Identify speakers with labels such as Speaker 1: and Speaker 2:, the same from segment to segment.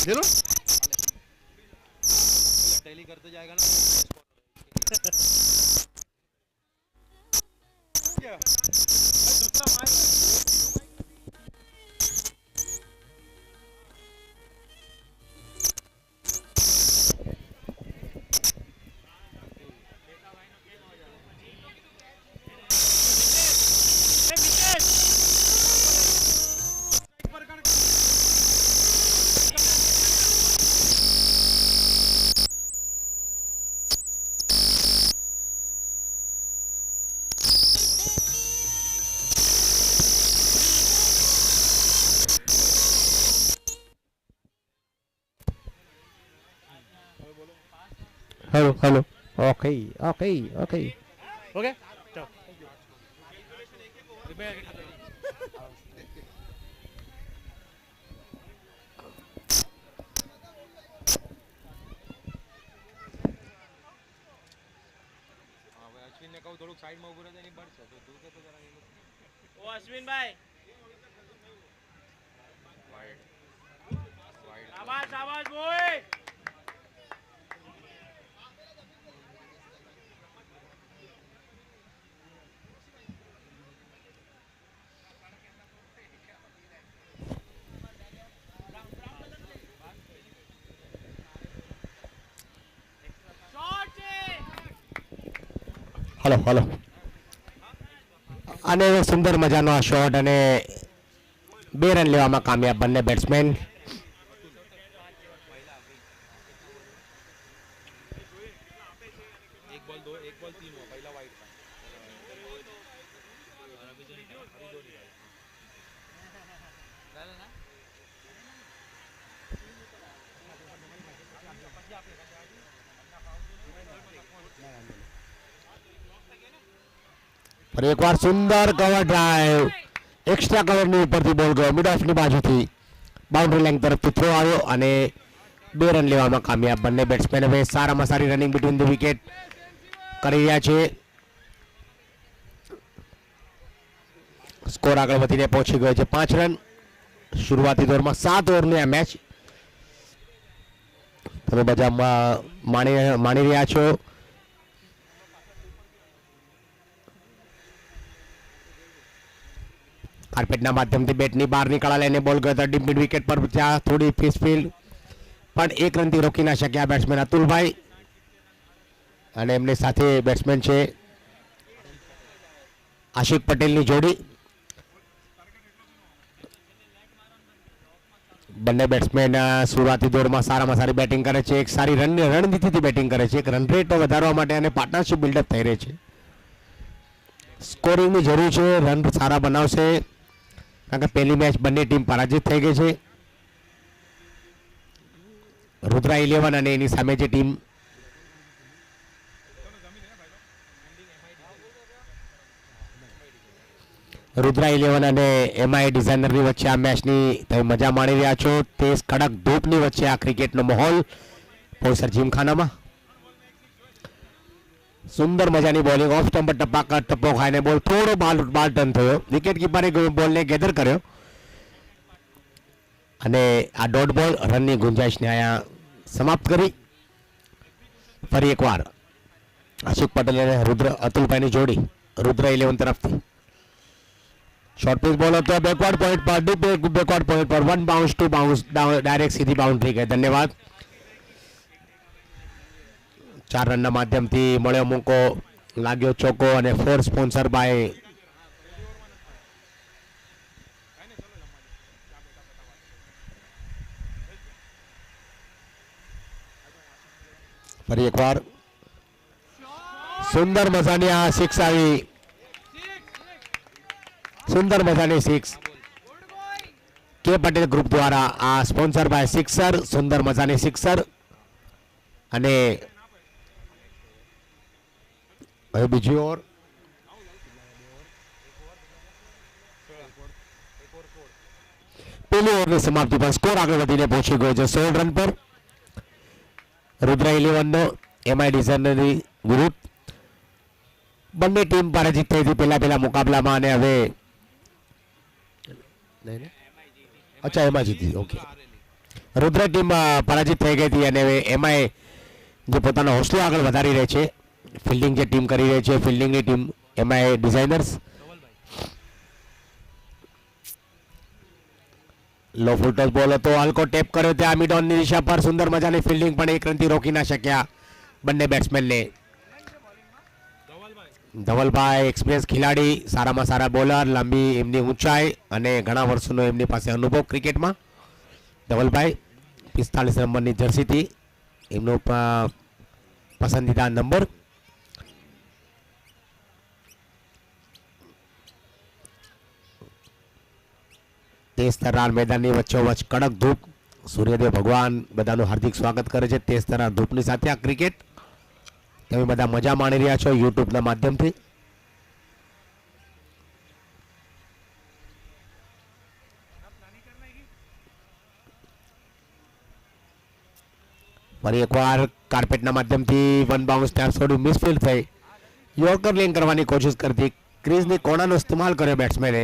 Speaker 1: ले लो।
Speaker 2: डेली करते जाएगा ना क्या दूसरा मार
Speaker 3: hello hello. Okay okay okay.
Speaker 1: Okay चलो।
Speaker 2: હા ભાઈ અશ્વિનને કહું થોડુંક સાઈડમાં ઊભું રહે એની બળશે તો તું કે તો જરા એ લોકો
Speaker 4: ઓ અશ્વિનભાઈ
Speaker 2: વાઈડ વાઈડ
Speaker 4: શાબાશ શાબાશ બોય શોટ છે
Speaker 3: હલો હલો. અને સુંદર મજાનો આ શોટ અને 2 રન લેવામાં કામયાબ બંને બેટ્સમેન.
Speaker 2: એક બોલ 3 हो पहला वाइड था
Speaker 3: ફરી એકવાર સુંદર કવર ડ્રાઈવ. એક્સ્ટ્રા કવરની ઉપરથી બોલ ગયો મિડ ઓફની બાજુથી બાઉન્ડ્રી લાઇન તરફથી થ્રો આવ્યો અને 2 રન લેવામાં કામયાબ બંને બેટ્સમેન. હવે સારામાં સારી રનિંગ બિટવીન ધ વિકેટ કરી રહ્યા છે. સ્કોર આગળ વધીને પહોંચી ગયો છે 5 રન. શરૂઆતી દોરમાં 7 ઓવરની આ મેચ તમે બજારમાં માણી રહ્યા છો. કાર્પેટના માધ્યમથી બેટની બહાર નીકળા લઈને બોલ ગયો ડીપ મિડ વિકેટ પર. ત્યાં થોડી ફિસ્ફિલ્ડ પણ 1 રનથી રોકી ના શક્યા બેટ્સમેન અતુલભાઈ અને એમની સાથે બેટ્સમેન છે આશિક પટેલની જોડી. બંને બેટ્સમેન શરૂઆતી દોરમાં સારામાં સારી બેટિંગ કરે છે. એક સારી રણનીતિથી બેટિંગ કરે છે. એક રન રેટ વધારવા માટે અને પાર્ટનરશિપ બિલ્ડઅપ થઈ રહી છે. સ્કોરિંગની જરૂર છે. રન સારા બનાવશે કારણ કે પહેલી મેચ બંને ટીમ પરાજિત થઈ ગઈ છે. રુદ્રા 11 અને એની સામે જે ટીમ રુદ્રા 11 અને એમઆઈ ડિઝાઇનરની વચ્ચે આ મેચની તમે મજા માણી રહ્યા છો. તેજ કડક ધૂપની વચ્ચે આ ક્રિકેટનો માહોલ પોઈસર જીમખાનામાં. સુંદર મજાની બોલિંગ ઓફ સ્ટમ્પ ટપ્પો ખાઈને બોલ થોડો બાલ ટર્ન થયો. વિકેટ કીપરે બોલને ગેધર કર્યો અને આ ડોટ બોલ રનની ગુંજાઈશને અહીંયા સમાપ્ત કરી. ફરી એકવાર આશિક પટેલ અને અતુલભાઈની જોડી રુદ્ર 11 તરફથી શોર્ટ પીચ બોલ હતો બેકવર્ડ પોઈન્ટ પર ડીપ બેકવર્ડ પોઈન્ટ પર 1 બાઉન્સ 2 બાઉન્સ ડાયરેક્ટ સીધી બાઉન્ડ્રી ગઈ. ધન્યવાદ. 4 રનના માધ્યમથી મળ્યો મૂકો લાગ્યો ચોકો અને 4 સ્પોન્સર બાય ફરી એકવાર સુંદર મજાની આ 6 આવી. સુંદર મજાની 6 કે પટેલ ગ્રુપ દ્વારા આ સ્પોન્સર બાય સિક્સર. સુંદર મજાની સિક્સર અને હવે બીજી ઓવર. પહેલી ઓવરની સમાપ્તિ પર સ્કોર આગળ વધીને પહોંચી ગયો છે 16 રન પર. રુદ્ર 11 નો એમઆઈ ડિઝાઇનરની વિરુદ્ધ બંને ટીમ પરાજિત થઈ હતી પહેલા મુકાબલામાં અને હવે અચ્છા એમાં જીતી. ઓકે રુદ્ર ટીમ પરાજિત થઈ ગઈ હતી અને હવે એમાંય જે પોતાનો હોસલો આગળ વધારી રહી છે, ફિલ્ડિંગ જે ટીમ કરી રહી છે, ફિલ્ડિંગની ટીમ એમાંય ડિઝાઇનર્સ લો ફૂલ ટચ બોલ હતો, હલકો ટેપ કર્યો ત્યાં મિડ ઓનની દિશા પર, સુંદર મજાની ફિલ્ડિંગ પણ એક રનથી રોકી ના શક્યા બંને બેટ્સમેનને. ધવલભાઈ એક્સપિરિયન્સ ખેલાડી, સારામાં સારા બોલર, લાંબી એમની ઊંચાઈ અને ઘણા વર્ષોનો એમની પાસે અનુભવ ક્રિકેટમાં. ધવલભાઈ 45 નંબરની જર્સીથી એમનો પસંદીદા નંબર. તેજ તરાર મેદાનની વચ્ચોવચ્ચ કડક ધૂપ, સૂર્યદેવ ભગવાન બધાનું હાર્દિક સ્વાગત કરે છે. તેજ તરાર ધૂપની સાથે આ ક્રિકેટ તમે બધા મજા માણી રહ્યા છો યુટ્યુબના માધ્યમથી. ફરી એકવાર કાર્પેટના માધ્યમથી વન બાઉન્સ ત્યાં થોડી મિસફિલ્ડ થઈ, યોર્કર લેન કરવાની કોશિશ કરતી, ક્રીઝની કોણાનો ઇસ્તેમાલ કર્યો બેટ્સમેને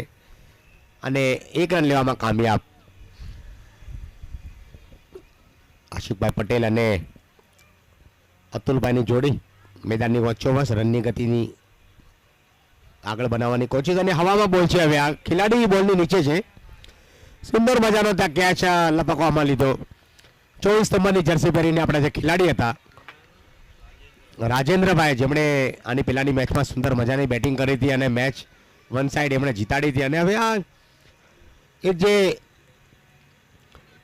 Speaker 3: અને એક રન લેવામાં કામયાબ. આશિકભાઈ પટેલ અને અતુલભાઈની જોડી મેદાનની વચ્ચોવચ રનની ગતિની આગળ બનાવવાની કોશિશ અને હવામાં બોલ છે. હવે આ ખેલાડી બોલની નીચે છે, સુંદર મજાનો ત્યાં કેચ લપકવામાં લીધો. 24 નંબરની જર્સી પહેરીને આપણા જે ખેલાડી હતા રાજેન્દ્રભાઈ, જેમણે આની પહેલાની મેચમાં સુંદર મજાની બેટિંગ કરી હતી અને મેચ વન સાઈડ એમણે જીતાડી હતી. અને હવે આ એ જે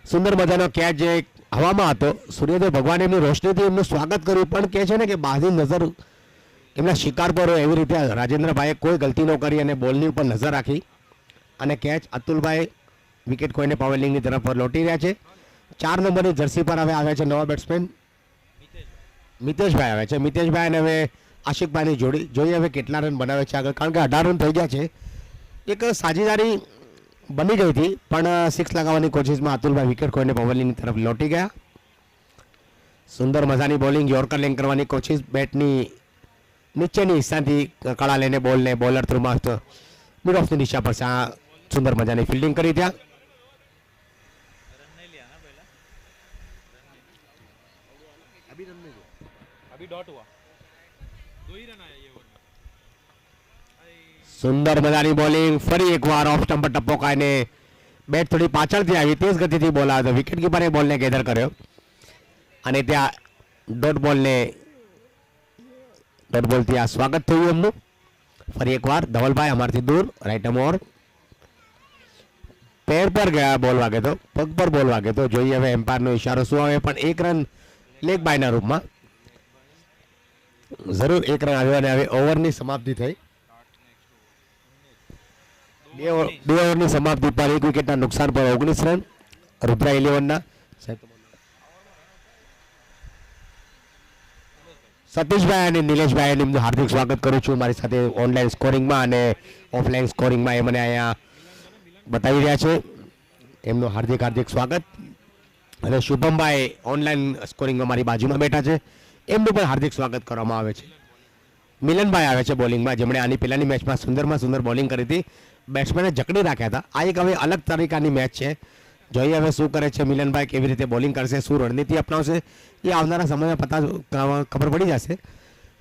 Speaker 3: સુંદર મજાનો કેચ જે હવામાં હતો, સૂર્યદેવ ભગવાન એમની રોશનીથી એમનું સ્વાગત કર્યું, પણ કહે છે ને કે બાજની નજર એમના શિકાર પર હોય એવી રીતે રાજેન્દ્રભાઈએ કોઈ ગલતી ન કરી અને બોલની ઉપર નજર રાખી અને કેચ અતુલભાઈ વિકેટ ખોઈને પાવરલિંગની તરફ લોટી રહ્યા છે. 4 નંબરની જર્સી પર હવે આવ્યા છે નવા બેટ્સમેન મિતેશભાઈ આવે છે. મિતેશભાઈ અને હવે આશિકભાઈની જોડી, જોઈએ હવે કેટલા રન બનાવે છે આગળ, કારણ કે 18 રન થઈ ગયા છે. એક સાજીદારી બની ગઈ હતી પણ 6 લગાવવાની કોશિશમાં અતુલભાઈ વિકેટ ખોઈને પાવરલિંગની તરફ લોટી ગયા. સુંદર મજાની બોલિંગ, યોર્કર લેન કરવાની કોશિશ, બેટની નીચેની હિસ્સાથી કળા લઈને બોલને બોલર થ્રુ માસ્ટર મિડ ઓફની દિશા પર સુંદર મજાની ફિલ્ડિંગ કરી ત્યાં.
Speaker 2: अभी डॉट हुआ 2 ही रन आया ये ओवर में.
Speaker 3: સુંદર મજાની બોલિંગ, ફરી એકવાર ઓફ સ્ટમ્પ પર ટપ્પો ખાઈને બેટ થોડી પાછળથી આવી, તેજ ગતિથી બોલ આવ્યો, વિકેટ કીપરે બોલને ગેધર કર્યો અને ત્યાં ડોટ બોલથી આ સ્વાગત થયું એમનું. ફરી એકવાર ધવલભાઈ અમારથી દૂર, રાઈટ આર્મ ઓવર, પેર પર ગયા બોલ વાગે તો, પગ પર બોલ વાગે તો, જોઈએ હવે એમ્પાયરનો ઇશારો શું આવે. પણ 1 રન લેગ બાયના રૂપમાં જરૂર 1 રન આવ્યો અને હવે ઓવરની સમાપ્તિ થઈ. 2 ઓવરની સમાપ્તિ પર 1 વિકેટના નુકસાન પર 19 રન રુદ્ર 11ના. સતીશભાઈ અને નિલેશભાઈ એમનું હાર્દિક સ્વાગત કરું છું મારી સાથે ઓનલાઈન સ્કોરિંગમાં અને ઓફલાઈન સ્કોરિંગમાં. એ મને અહીંયા બતાવી રહ્યા છે, એમનું હાર્દિક સ્વાગત. અને શુભમભાઈ ઓનલાઈન સ્કોરિંગમાં મારી બાજુમાં બેઠા છે, એમનું પણ હાર્દિક સ્વાગત કરવામાં આવે છે. મિલનભાઈ આવે છે બોલિંગમાં, જેમણે આની પહેલાની મેચમાં સુંદર બોલિંગ કરી હતી, બેટ્સમેને જકડી રાખ્યા હતા. આ એક હવે અલગ તરીકાની મેચ છે, જોઈએ હવે શું કરે છે મિલનભાઈ, કેવી રીતે બોલિંગ કરશે, શું રણનીતિ અપનાવશે એ આવનારા સમયમાં ખબર પડી જશે.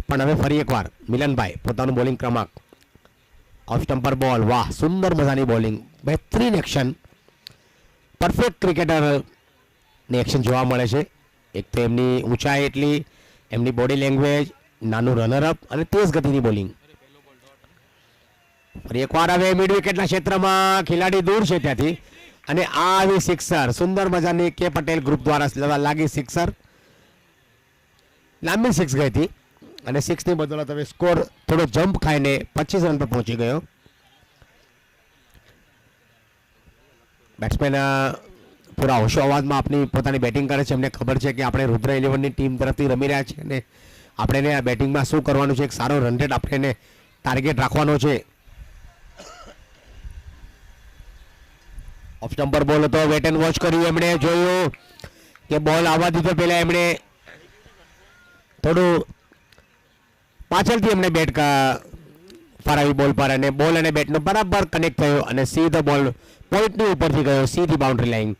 Speaker 3: પણ હવે ફરી એકવાર મિલનભાઈ પોતાનું બોલિંગ ક્રમાંક, ઓફ સ્ટમ્પર બોલ, વાહ સુંદર મજાની બોલિંગ, બહેતરીન એક્શન, પરફેક્ટ ક્રિકેટરની એક્શન જોવા મળે છે. એક તો એમની ઊંચાઈ એટલી, એમની બોડી લેંગ્વેજ, નાનું રનરઅપ અને તેજ ગતિની બોલિંગ. ફરી એકવાર હવે મિડ વિકેટના ક્ષેત્રમાં ખેલાડી દૂર છે ત્યાંથી અને આ આવી સિક્સર, સુંદર મજાની કે પટેલ ગ્રુપ દ્વારા લાગી સિક્સર, લાંબી સિક્સ ગઈ હતી અને 6ની બદોલત હવે સ્કોર થોડો જમ્પ ખાઈને 25 રન પર પહોંચી ગયો. બેટ્સમેન પૂરા હોશો અવાજમાં આપની પોતાની બેટિંગ કરે છે, એમને ખબર છે કે આપણે રુદ્ર 11ની ટીમ તરફથી રમી રહ્યા છીએ અને આપણે આ બેટિંગમાં શું કરવાનું છે, એક સારો રન રેટ આપણે ટાર્ગેટ રાખવાનો છે. ઓફ સ્ટમ્પર બોલ હતો, વેટ એન્ડ વોચ કર્યું, એમણે જોયું કે બોલ આવવા દીધો, પહેલા એમણે થોડું પાછળથી એમણે બેટ ફરાવી બોલ પર અને બોલ અને બેટનો બરાબર કનેક્ટ થયો અને સીધો બોલ પોઈન્ટની ઉપરથી ગયો, સીધી બાઉન્ડ્રી લાઈન.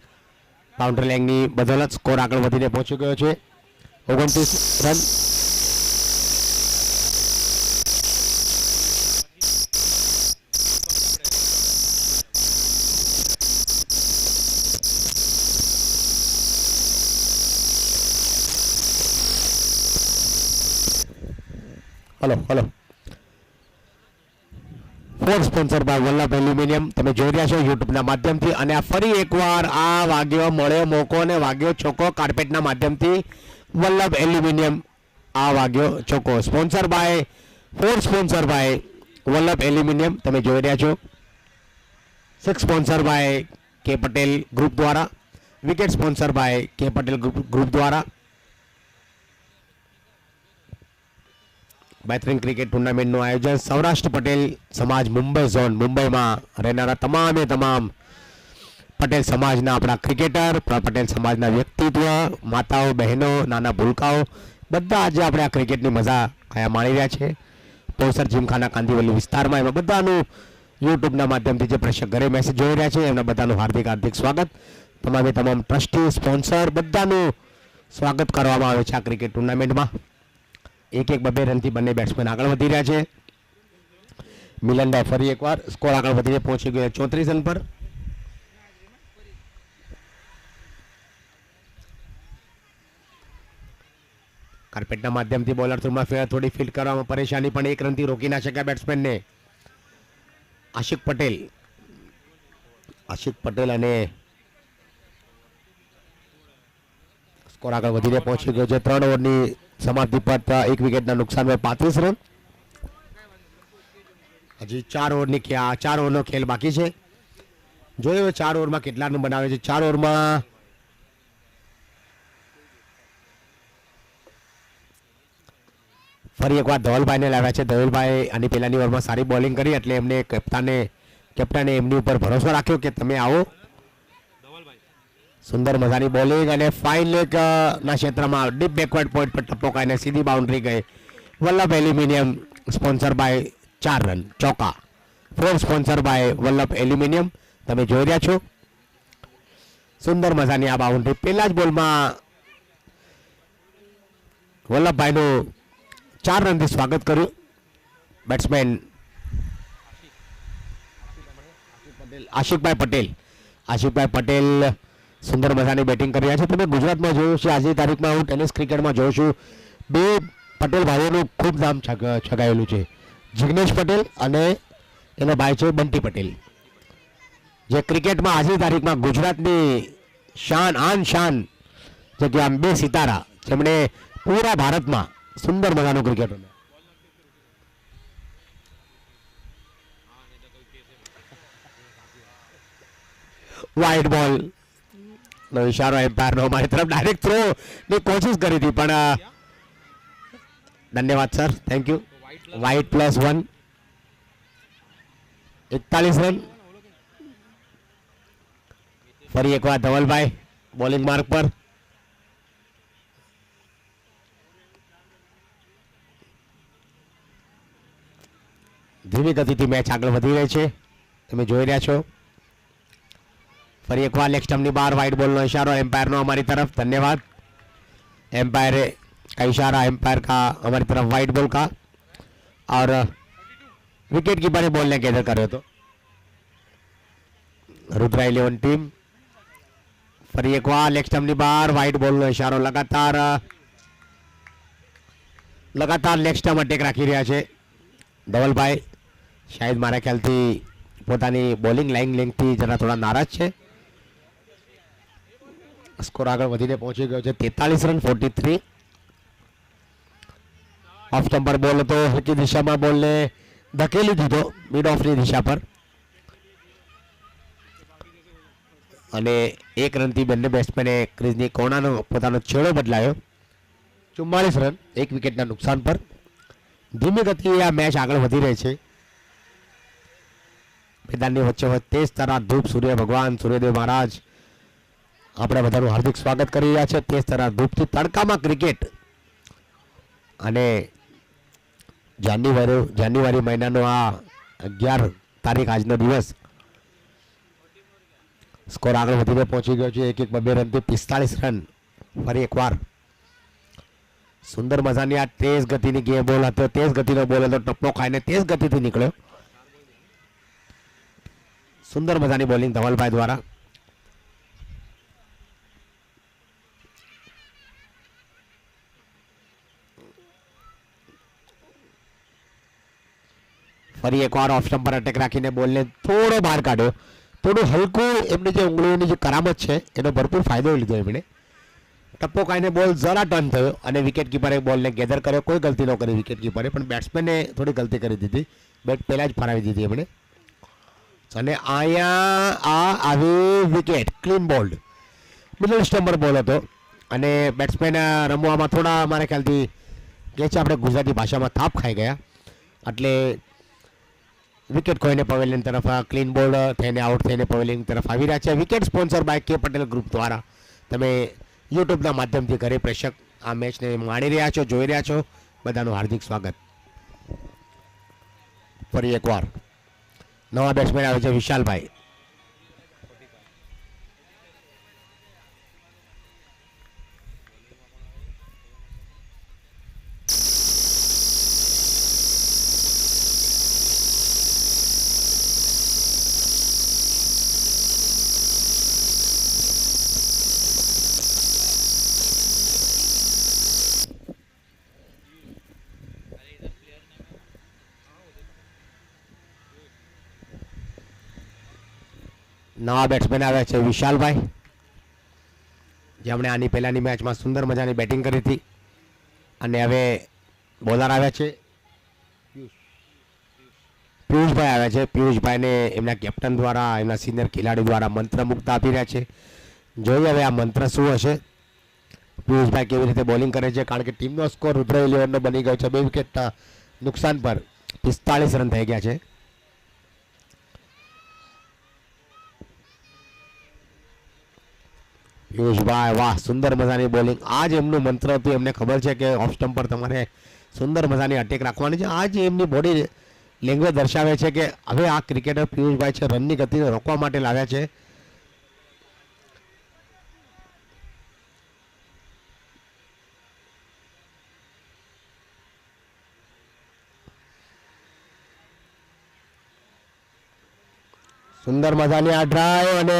Speaker 3: બાઉન્ડ્રી લાઇનની બદલત સ્કોર આગળ વધીને પહોંચી ગયો છે 29 run. Hello hello four sponsor by Vallabh aluminium તમે જોઈ રહ્યા છો યુટ્યુબના માધ્યમથી. અને આ ફરી એકવાર આ વાગ્યો મળ્યો મોકો અને વાગ્યો ચોકો કાર્પેટના માધ્યમથી વલ્લભ એલ્યુમિનિયમ આ વાગ્યો ચોકો sponsor by four sponsor by Vallabh aluminium તમે જોઈ રહ્યા છો. 6 sponsor by K Patel group દ્વારા. Wicket sponsor by K Patel group દ્વારા. બેહતરીન ક્રિકેટ ટુર્નામેન્ટનું આયોજન સૌરાષ્ટ્ર પટેલ સમાજ મુંબઈ ઝોન મુંબઈમાં રહેનારા તમામે તમામ પટેલ સમાજના આપણા ક્રિકેટર પટેલ સમાજના વ્યક્તિત્વ માતાઓ બહેનો નાના ભૂલકાઓ બધા આજે આપણે આ ક્રિકેટની મજા આયા માણી રહ્યા છે. પોસર જીમખાના કાંદીવલી વિસ્તારમાં એમાં બધાનું યુટ્યુબના માધ્યમથી જે પ્રેક્ષક ઘરે મેસેજ જોઈ રહ્યા છે એમના બધાનું હાર્દિક હાર્દિક સ્વાગત. તમામે તમામ ટ્રસ્ટી સ્પોન્સર બધાનું સ્વાગત કરવામાં આવે છે આ ક્રિકેટ ટુર્નામેન્ટમાં. એક એક બબે રનથી બંને બેટ્સમેન આગળ વધી રહ્યા છે. મિલનભાઈ ફરી એકવાર સ્કોર આગળ વધીને પહોંચી ગયો 34 રન પર. કાર્પેટના માધ્યમથી બોલર થ્રુમાં ફેર થોડી ફીલ્ડ કરવામાં પરેશાની પણ 1 રનથી રોકી ના શક્યા બેટ્સમેનને. આશિક પટેલ અને સ્કોર આગળ વધીને પહોંચી ગયો છે 3 ઓવરની સમાપ્તિ પર 1 વિકેટના નુકસાનમાં 35 રન. હજી 4 ઓવરનો ખેલ બાકી છે. જોયો 4 ઓવરમાં કેટલા રન બનાવે છે. 4 ઓવરમાં ફરી એકવાર ધવલભાઈને લાવ્યા છે. ધવલભાઈ આની પહેલાની ઓવરમાં સારી બોલિંગ કરી એટલે એમને કેપ્ટને એમની ઉપર ભરોસો રાખ્યો કે તમે આવો. સુંદર મજાની બોલિંગ અને ફાઇન લેગ ના ક્ષેત્રમાં ડીપ બેકવર્ડ પોઈન્ટ પર ટપ્પો ખાઈને સીધી બાઉન્ડ્રી ગઈ. Vallabh aluminium sponsor by 4 run ચોકા. Four sponsor by Vallabh aluminium તમે જોઈ રહ્યા છો. સુંદર મજાની આ બાઉન્ડ્રી પહેલા જ બોલમાં વલ્લભભાઈનું 4 રનથી સ્વાગત કર્યું. બેટ્સમેન આશિકભાઈ પટેલ સુંદર મજાની બેટિંગ કરી રહ્યા છે. તમે ગુજરાતમાં જોયું છે આજની તારીખમાં હું ટેનિસ ક્રિકેટમાં જોઉં છું 2 પટેલ ભાઈઓનું ખૂબ નામ છગાયેલું છે. જિગ્નેશ પટેલ અને એનો ભાઈ છે બંટી પટેલ જે ક્રિકેટમાં આજની તારીખમાં ગુજરાતની શાન જે કે આમ 2 સિતારા જેમણે પૂરા ભારતમાં સુંદર મજાનું ક્રિકેટ રમ્યું. વાઇડ બોલ નો ઇશારો એમ્પાયરનો અમારી તરફ ડાયરેક્ટ થ્રો ની કોશિશ કરી હતી પણ ધન્યવાદ sir thank you. Wide +1 41 run. ફરી એકવાર ધવલભાઈ બોલિંગ માર્ક પર. ધીમી ગતિથી મેચ આગળ વધી રહી છે તમે જોઈ રહ્યા છો. ફરી એકવાર લેગ સ્ટમ્પની બહાર वाइड बॉल इशारा एम्पायर नो हमारी तरफ धन्यवाद. एम्पायर का इशारा एम्पायर का हमारी तरफ वाइड बॉल का और विकेट कीपर ने बॉल ने गैदर કર્યો હતો. रुद्रा 11 टीम ફરી એકવાર લેગ સ્ટમ્પની બહાર વાઇડ બોલનો ઇશારો લગાતાર લેગ સ્ટમ્પ અટેક રાખી રહ્યા છે ધવલભાઈ. શાયદ મારા ખ્યાલથી પોતાની બોલિંગ લાઇન લેન્થથી જરા થોડા નારાજ છે. સ્કોર આગળ વધીને પહોંચી ગયો છે 43 રન 43. ઓફ સ્ટમ્પર બોલ હતો હલકી દિશામાં બોલને ધકેલી દીધો મિડ ઓફની દિશા પર અને 1 રનથી બંને બેટ્સમેને ક્રીઝની કોણાનો પોતાનો છેડો બદલાયો. 44 રન 1 વિકેટના નુકસાન પર. ધીમી ગતિએ આ મેચ આગળ વધી રહી છે. મેદાનની વચ્ચે તેજ તરફ ધૂપ સૂર્ય ભગવાન સૂર્યદેવ મહારાજ આપણે બધાનું હાર્દિક સ્વાગત કરી રહ્યા છે. તેજ તરફ ધૂપથી તડકામાં ક્રિકેટ અને જાન્યુઆરી મહિનાનો આ 11 તારીખ આજનો દિવસ સ્કોર આગળ વધીને પહોંચી ગયો છે 1-1 રનથી 45 રન. ફરી એકવાર સુંદર મજાની આ તેજ ગતિની ગેમ બોલ હતો, તેજ ગતિનો બોલ હતો, ટપ્પો ખાઈને તેજ ગતિથી નીકળ્યો. સુંદર મજાની બોલિંગ ધવલભાઈ દ્વારા. ફરી એકવાર ઓફ સ્ટમ્પ પર અટેક રાખીને બોલને થોડો બહાર કાઢ્યો. થોડું હલકું એમની જે ઉંગળીઓની જે કરામત છે એનો ભરપૂર ફાયદો લીધો એમણે. ટપ્પો ખાઈને બોલ જરા ટર્ન થયો અને વિકેટ કીપરે બોલને ગેધર કર્યો. કોઈ ગલતી ન કરી વિકેટ કીપરે, પણ બેટ્સમેને થોડી ગલતી કરી દીધી. બેટ પહેલાં જ ફરાવી દીધી એમણે. અને અહીંયા આ આવી વિકેટ ક્લીન બોલ્ડ મિડલ સ્ટમ્પર બોલ હતો અને બેટ્સમેન રમવામાં થોડા મારા ખ્યાલથી કે છે આપણે ગુજરાતી ભાષામાં થાપ ખાઈ ગયા. એટલે વિકેટ ખોઈને પવેલિયન તરફ ક્લીન બોલ્ડ થઈને આઉટ થઈને પવેલિયન તરફ આવી રહ્યા છે. Wicket sponsor by K Patel group દ્વારા. તમે યુટ્યુબના માધ્યમથી ઘરે પ્રેક્ષક આ મેચને માણી રહ્યા છો, જોઈ રહ્યા છો, બધાનું હાર્દિક સ્વાગત. ફરી એકવાર નવા બેટ્સમેન આવે છે વિશાલભાઈ. નવા બેટ્સમેન આવ્યા છે વિશાલભાઈ, જેમણે આની પહેલાની મેચમાં સુંદર મજાની બેટિંગ કરી હતી. અને હવે બોલર આવ્યા છે પિયુષભાઈ આવ્યા છે. પિયુષભાઈને એમના કેપ્ટન દ્વારા, એમના સિનિયર ખેલાડી દ્વારા મંત્ર મુક્ત આપી રહ્યા છે. જોઈએ હવે આ મંત્ર શું હશે. પિયુષભાઈ કેવી રીતે બોલિંગ કરે છે, કારણ કે ટીમનો સ્કોર રુદ્ર 11નો બની ગયો છે. 2 વિકેટ નુકસાન પર 45 રન થઈ ગયા છે. પિયુષભાઈ વાહ, સુંદર મજાની બોલિંગ. આ જ એમનું મંત્ર હતું. એમને ખબર છે કે ઓફ સ્ટમ્પ પર તમારે સુંદર મજાની અટેક રાખવાની છે. આ જ એમની બોડી લેંગ્વેજ દર્શાવે છે કે હવે આ ક્રિકેટર પિયુષભાઈ છે રનની ગતિને રોકવા માટે લાવ્યા છે. સુંદર મજાની આ ડ્રાઈવ અને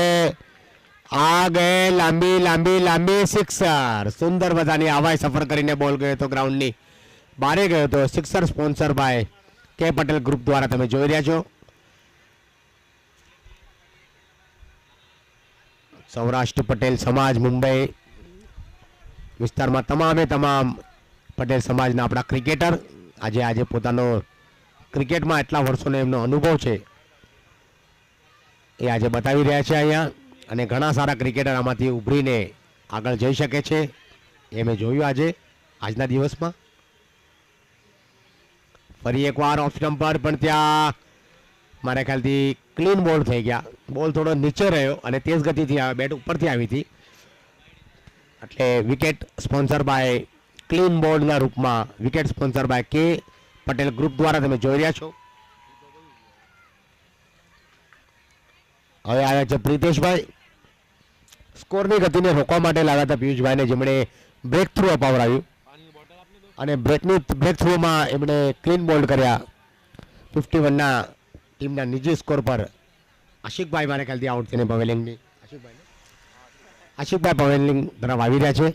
Speaker 3: આ ગયે લાંબી લાંબી લાંબી સિક્સર. સુંદર મજાની હવાઈ સફર કરીને બોલ ગયો તો ગ્રાઉન્ડની બારે ગયો તો. Sixer sponsor by K Patel group દ્વારા તમે જોઈ રહ્યા છો. સૌરાષ્ટ્ર પટેલ સમાજ મુંબઈ વિસ્તારમાં તમામે તમામ પટેલ સમાજના આપણા ક્રિકેટર આજે પોતાનો ક્રિકેટમાં એટલા વર્ષોનો એમનો અનુભવ છે એ આજે બતાવી રહ્યા છે અહીંયા. અને ઘણા સારા ક્રિકેટર આમાંથી ઉભરીને આગળ જઈ શકે છે એ મેં જોયું આજના દિવસમાં. ફરી એકવાર ઓફ સ્ટમ્પ પર પણ ત્યાં મારા ખ્યાલથી ક્લીન બોલ થઈ ગયા. બોલ થોડો નીચે રહ્યો અને તેજ ગતિથી બેટ ઉપરથી આવી હતી. એટલે વિકેટ સ્પોન્સર બાય ક્લીન બોલના રૂપમાં wicket sponsor by K Patel group દ્વારા તમે જોઈ રહ્યા છો. હવે આવ્યા છે પ્રિતેશભાઈ. સ્કોરની ગતિને રોકવા માટે લાવ્યા હતા પિયુષભાઈને, જેમણે બ્રેક થ્રુ અપાવડાવ્યું અને બ્રેક થ્રુમાં એમણે ક્લીન બોલ્ડ કર્યા. 51ના ટીમના નિજી સ્કોર પર આશિકભાઈ મારે ખ્યાલથી આઉટ થઈને પવેલિંગની આશિકભાઈ પવેલિંગ તરફ આવી રહ્યા છે,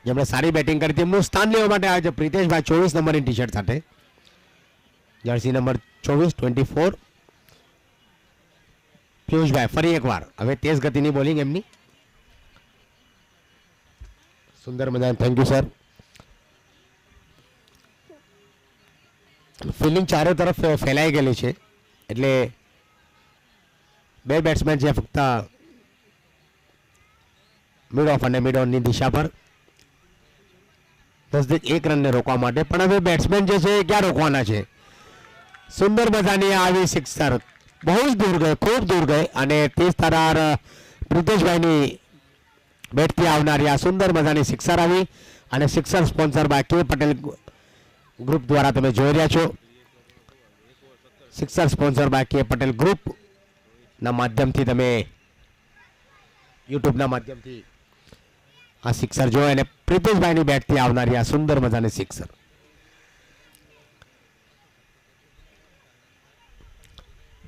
Speaker 3: જેમણે સારી બેટિંગ કરી. તેમનું સ્થાન લેવા માટે આવે છે પ્રિતેશભાઈ 24 નંબરની ટી શર્ટ સાથે, જર્સી નંબર 24-24. પિયુષભાઈ ફરી એકવાર હવે તેજ ગતિની બોલિંગ એમની. સુંદર મજા. Thank you sir. ફિલ્ડિંગ ચારે તરફ ફેલાઈ ગયેલી છે એટલે બે બેટ્સમેન છે ફક્ત મિડ ઓફ અને મિડ ઓનની દિશા પર 1 રનને રોકવા માટે. પણ હવે બેટ્સમેન જે છે એ ક્યાં રોકવાના છે. સુંદર મજાની આવી સિક્સર બહુ જ દૂર ગઈ, ખૂબ દૂર ગઈ અને તેજ તરાર પ્રિતેશભાઈની બેટથી આવનારી આ સુંદર મજાની સિક્સર આવી. અને sixer sponsor by K Patel group દ્વારા તમે જોઈ રહ્યા છો. Sixer sponsor by K Patel group. ના માધ્યમથી તમે યુટ્યુબના માધ્યમથી આ સિક્સર જો અને પ્રિતેશભાઈની બેટથી આવનારી આ સુંદર મજાની સિક્સર.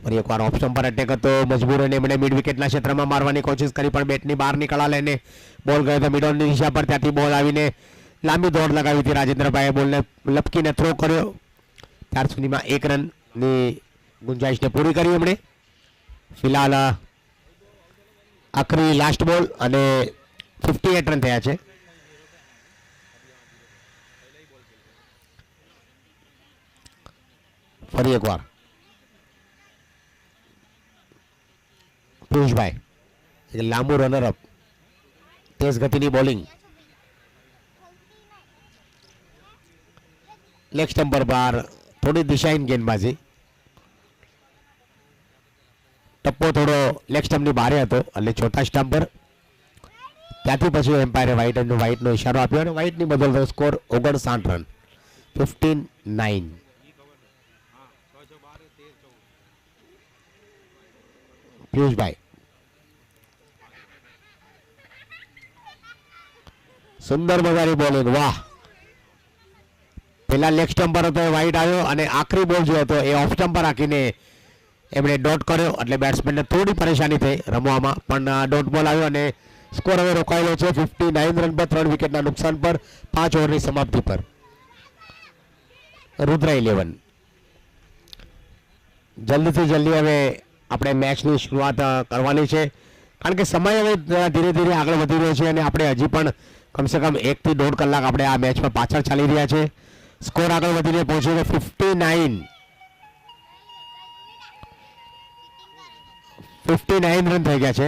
Speaker 3: ફરી એકવાર ઓફ સ્ટમ્પ પર અટેક હતો, મજબૂર અને એમણે મિડ વિકેટના ક્ષેત્રમાં મારવાની કોશિશ કરી પણ બેટની બહાર નીકળવા લઈને બોલ ગયો હતો મિડોનની દિશા પર. ત્યાંથી બોલ આવીને લાંબી દોડ લગાવી હતી. રાજેન્દ્રભાઈએ બોલને લપકીને થ્રો કર્યો. ત્યાર સુધીમાં 1 રનની ગુંજાઈશને પૂરી કરી એમણે. ફિલહાલ આખરી લાસ્ટ બોલ અને 58 રન થયા છે. ફરી એકવાર પિયુષભાઈ લાંબુ રનરઅપ, તેજ ગતિની બોલિંગ, લેગ સ્ટમ્પ પર બહાર થોડી દિશાહીન ગેંદબાજી. ટપ્પો થોડો લેગ સ્ટમ્પની બહારે હતો એટલે ચોથા સ્ટમ્પ પર. ત્યાંથી પછી એમ્પાયરે વ્હાઇટનો ઇશારો આપ્યો અને વ્હાઇટની બદલતો સ્કોર 59 રન, 15-9. પિયુષભાઈ સુંદર મજાની બોલિંગ, વાહ. પેલા લેગ સ્ટમ્પ પર હતો, વાઇડ આવ્યો અને આખરી બોલ જે હતો એ ઓફ સ્ટમ્પ પર રાખીને એમણે ડોટ કર્યો એટલે બેટ્સમેનને થોડી પરેશાની થઈ રમવામાં, પણ ડોટ બોલ આવ્યો અને સ્કોર હવે રોકાયેલો છે 59 રન પર 3 વિકેટના નુકસાન પર 5 ઓવરની સમાપ્તિ પર. રુદ્ર 11 જલ્દીથી જલ્દી હવે આપણે મેચની શરૂઆત કરવાની છે, કારણ કે સમય હવે ધીરે ધીરે આગળ વધી રહ્યો છે અને આપણે હજી પણ કમસે કમ 1 થી 1.5 કલાક આપણે આ મેચમાં પાછળ ચાલી રહ્યા છે. સ્કોર આગળ વધીને પહોંચ્યો છે 59 રન થઈ ગયા છે.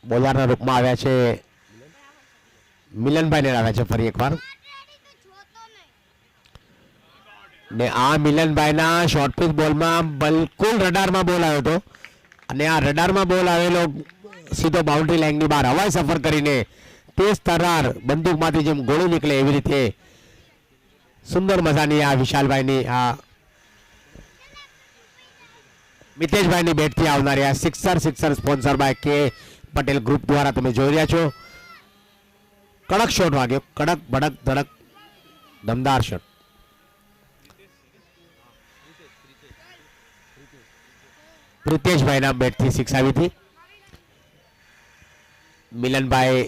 Speaker 3: બોલરના રૂપમાં આવ્યા છે મિલનભાઈને આવ્યા છે ફરી એકવાર. ને આ મિલનભાઈના શોર્ટ પિચ બોલમાં બિલકુલ રડારમાં બોલ આવ્યો હતો અને આ રડારમાં બોલ આવેલો સીધો બાઉન્ડ્રી લાઇનની બહાર હવાઈ સફર કરીને તેજ તરાર બંદૂકમાંથી જેમ ગોળી નીકળે એવી રીતે સુંદર મજાની આ વિશાલભાઈની આ મિતેશભાઈની બેટથી આવનારી આ sixer sponsor by K Patel group દ્વારા તમે જોઈ રહ્યા છો. કડક શોટ વાગ્યો, કડક ભડક ધડક દમદાર શોટ. પ્રિતેશભાઈના બેટથી સિક્સ આવી હતી. મિલનભાઈ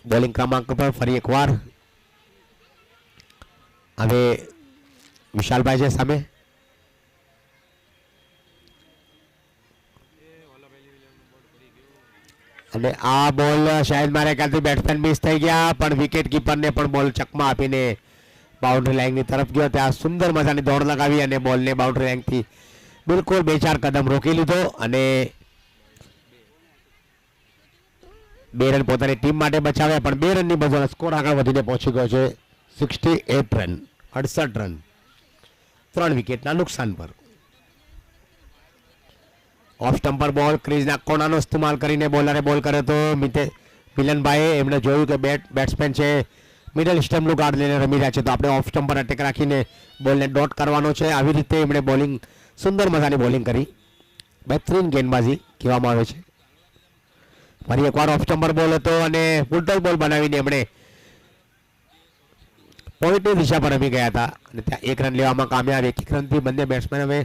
Speaker 3: બોલિંગ ક્રમાંક પર ફરી એકવાર હવે વિશાલભાઈ છે સામે. અને આ બોલ શાયદ મારે ખ્યાલથી બેટ્સમેન મિસ થઈ ગયા, પણ વિકેટ કીપરને પણ બોલ ચકમા આપીને બાઉન્ડ્રી લાઇનની તરફ ગયો. ત્યાં સુંદર મજાની દોડ લગાવી અને બોલને બાઉન્ડ્રી લાઇનથી બિલકુલ 2-4 કદમ રોકી લીધો અને 2 રન પોતાની ટીમ માટે બચાવ્યા, પણ 2 રનની બદલે સ્કોર આગળ વધીને પહોંચી ગયો છે 68 રન, 68 રન 3 વિકેટના નુકસાન પર. ઓફ સ્ટમ્પ પર બોલ, ક્રીઝના કોણાનો ઇસ્તેમાલ કરીને બોલરે બોલ કર્યો તો મિલનભાઈએ. એમણે જોયું કે બેટ્સમેન છે મિડલ સ્ટમ્પનું ગાર્ડ લઈને રમી રહ્યા છે, તો આપણે ઓફ સ્ટમ્પ પર અટેક રાખીને બોલને ડોટ કરવાનો છે. આવી રીતે એમણે બોલિંગ સુંદર મજાની બોલિંગ કરી, બહેતરીન ગેંદબાજી કહેવામાં આવે છે. ફરી એકવાર ઓફ સ્ટમ્પ પર બોલ હતો અને પુલટલ બોલ બનાવીને એમણે પોઈન્ટની દિશા પર રમી ગયા હતા અને ત્યાં 1 રન લેવામાં કામયાબ. 1 રનથી બંને બેટ્સમેન હવે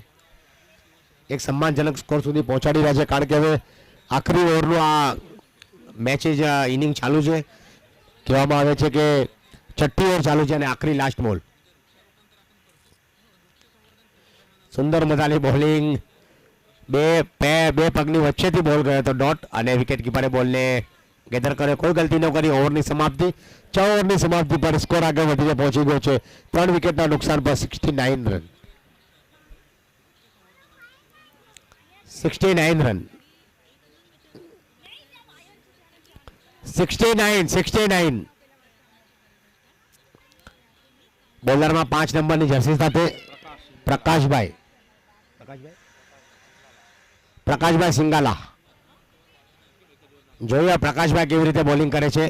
Speaker 3: એક સન્માનજનક સ્કોર સુધી પહોંચાડી રહ્યા છે, કારણ કે હવે આખરી ઓવરનું આ મેચેજ ઇનિંગ ચાલુ છે. કહેવામાં આવે છે કે 6ઠ્ઠી ઓવર ચાલુ છે અને આખરી લાસ્ટ બોલ. સુંદર મજાની બોલિંગ, બે પગની વચ્ચેથી બોલ ગયો હતો ડોટ અને વિકેટ કીપરે બોલને ગેધર કર્યો. કોઈ ગલતી ન કરી. ઓવરની સમાપ્તિ 6 ઓવરની સમાપ્તિ પર સ્કોર આગળ વધીને પહોંચી ગયો છે 3 વિકેટના નુકસાન પર 69 રન. 69 રન, 69. બોલરમાં 5 નંબરની જર્સી સાથે પ્રકાશભાઈ સિંગાલા જોઈએ પ્રકાશભાઈ કેવી રીતે બોલિંગ કરે છે.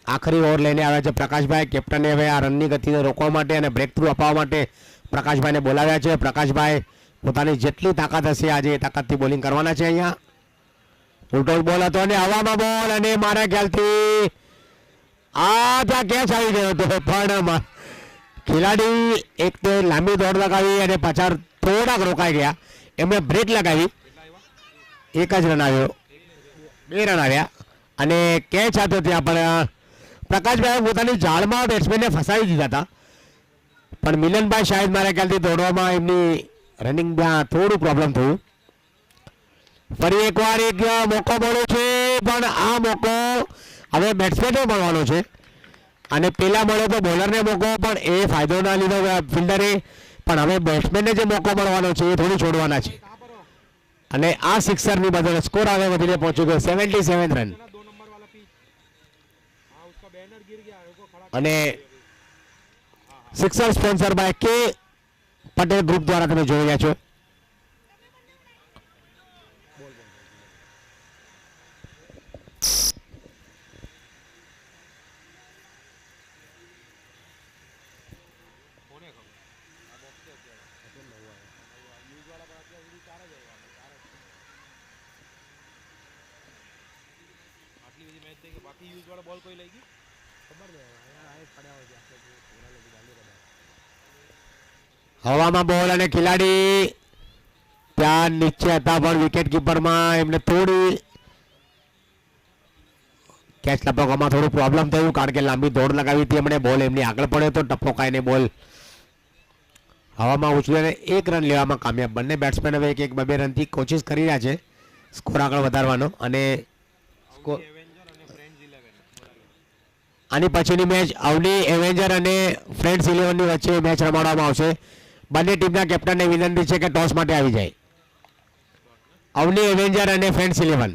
Speaker 3: આખરી ઓવર લઈને આવ્યા છે પ્રકાશભાઈ. કેપ્ટને હવે આ રનની ગતિને રોકવા માટે અને બ્રેક થ્રુ અપાવવા માટે પ્રકાશભાઈને બોલાવ્યા છે. પ્રકાશભાઈ પોતાની જેટલી તાકાત હશે આજે એ તાકાતથી બોલિંગ કરવાના છે. અહીંયા ઉલટો બોલ હતો અને હવામાં બોલ અને મારા ખ્યાલથી ત્યાં કેચ આવી ગયો હતો પણ ખેલાડી એક તો લાંબી દોડ લગાવી અને પાછળ થોડાક રોકાઈ ગયા. એમણે બ્રેક લગાવી, એક જ રન આવ્યો, 2 રન આવ્યા અને કેચ હતો ત્યાં. પણ પ્રકાશભાઈ પોતાની જાળમાં બેટ્સમેનને ફસાવી દીધા હતા પણ મિલનભાઈ શાયદ મારા ખ્યાલથી દોડવામાં એમની રનિંગ ત્યાં થોડું પ્રોબ્લેમ થયું. ફરી એકવાર એક મોકો મળ્યો છે પણ આ મોકો હવે બેટ્સમેને મળવાનો છે અને પેલા મળ્યો તો બોલરને મોકો પણ એ ફાયદો ના લીધો ફિલ્ડરે. પણ હવે બેટ્સમેનને જે મોકો મળવાનો છે એ થોડી છોડવાના છે અને આ સિક્સરની બદલે સ્કોર આગળ વધીને પહોંચી ગયો 77 રન. અને sixer sponsor by K Patel group દ્વારા તમે જોઈ રહ્યા છો.
Speaker 2: બાકી યુઝ વાળા બોલ કોઈ લઈ ગઈ
Speaker 3: હવામાં બોલ અને ખેલાડી ત્યાં નીચે હતા પણ વિકેટ કીપરમાં એમને થોડી કેચ લપકવામાં થોડું પ્રોબ્લેમ થયું કારણ કે લાંબી દોડ લગાવી હતી એમણે. બોલ એમની આગળ પડ્યો તો ટપ્પો ખાઈને બોલ હવામાં ઉછળીને 1 રન લેવામાં કામયાબ. બંને બેટ્સમેન હવે 1-2 રનથી કોશિશ કરી રહ્યા છે સ્કોર આગળ વધારવાનો. અને આની પછીની મેચ અવની એવેન્જર અને ફ્રેન્ડ્સ 11ની વચ્ચે મેચ રમાડવામાં આવશે. બંને ટીમના કેપ્ટનને વિનંતી છે કે ટોસ માટે આવી જાય. અવની એવેન્જર અને ફ્રેન્ડ્સ 11.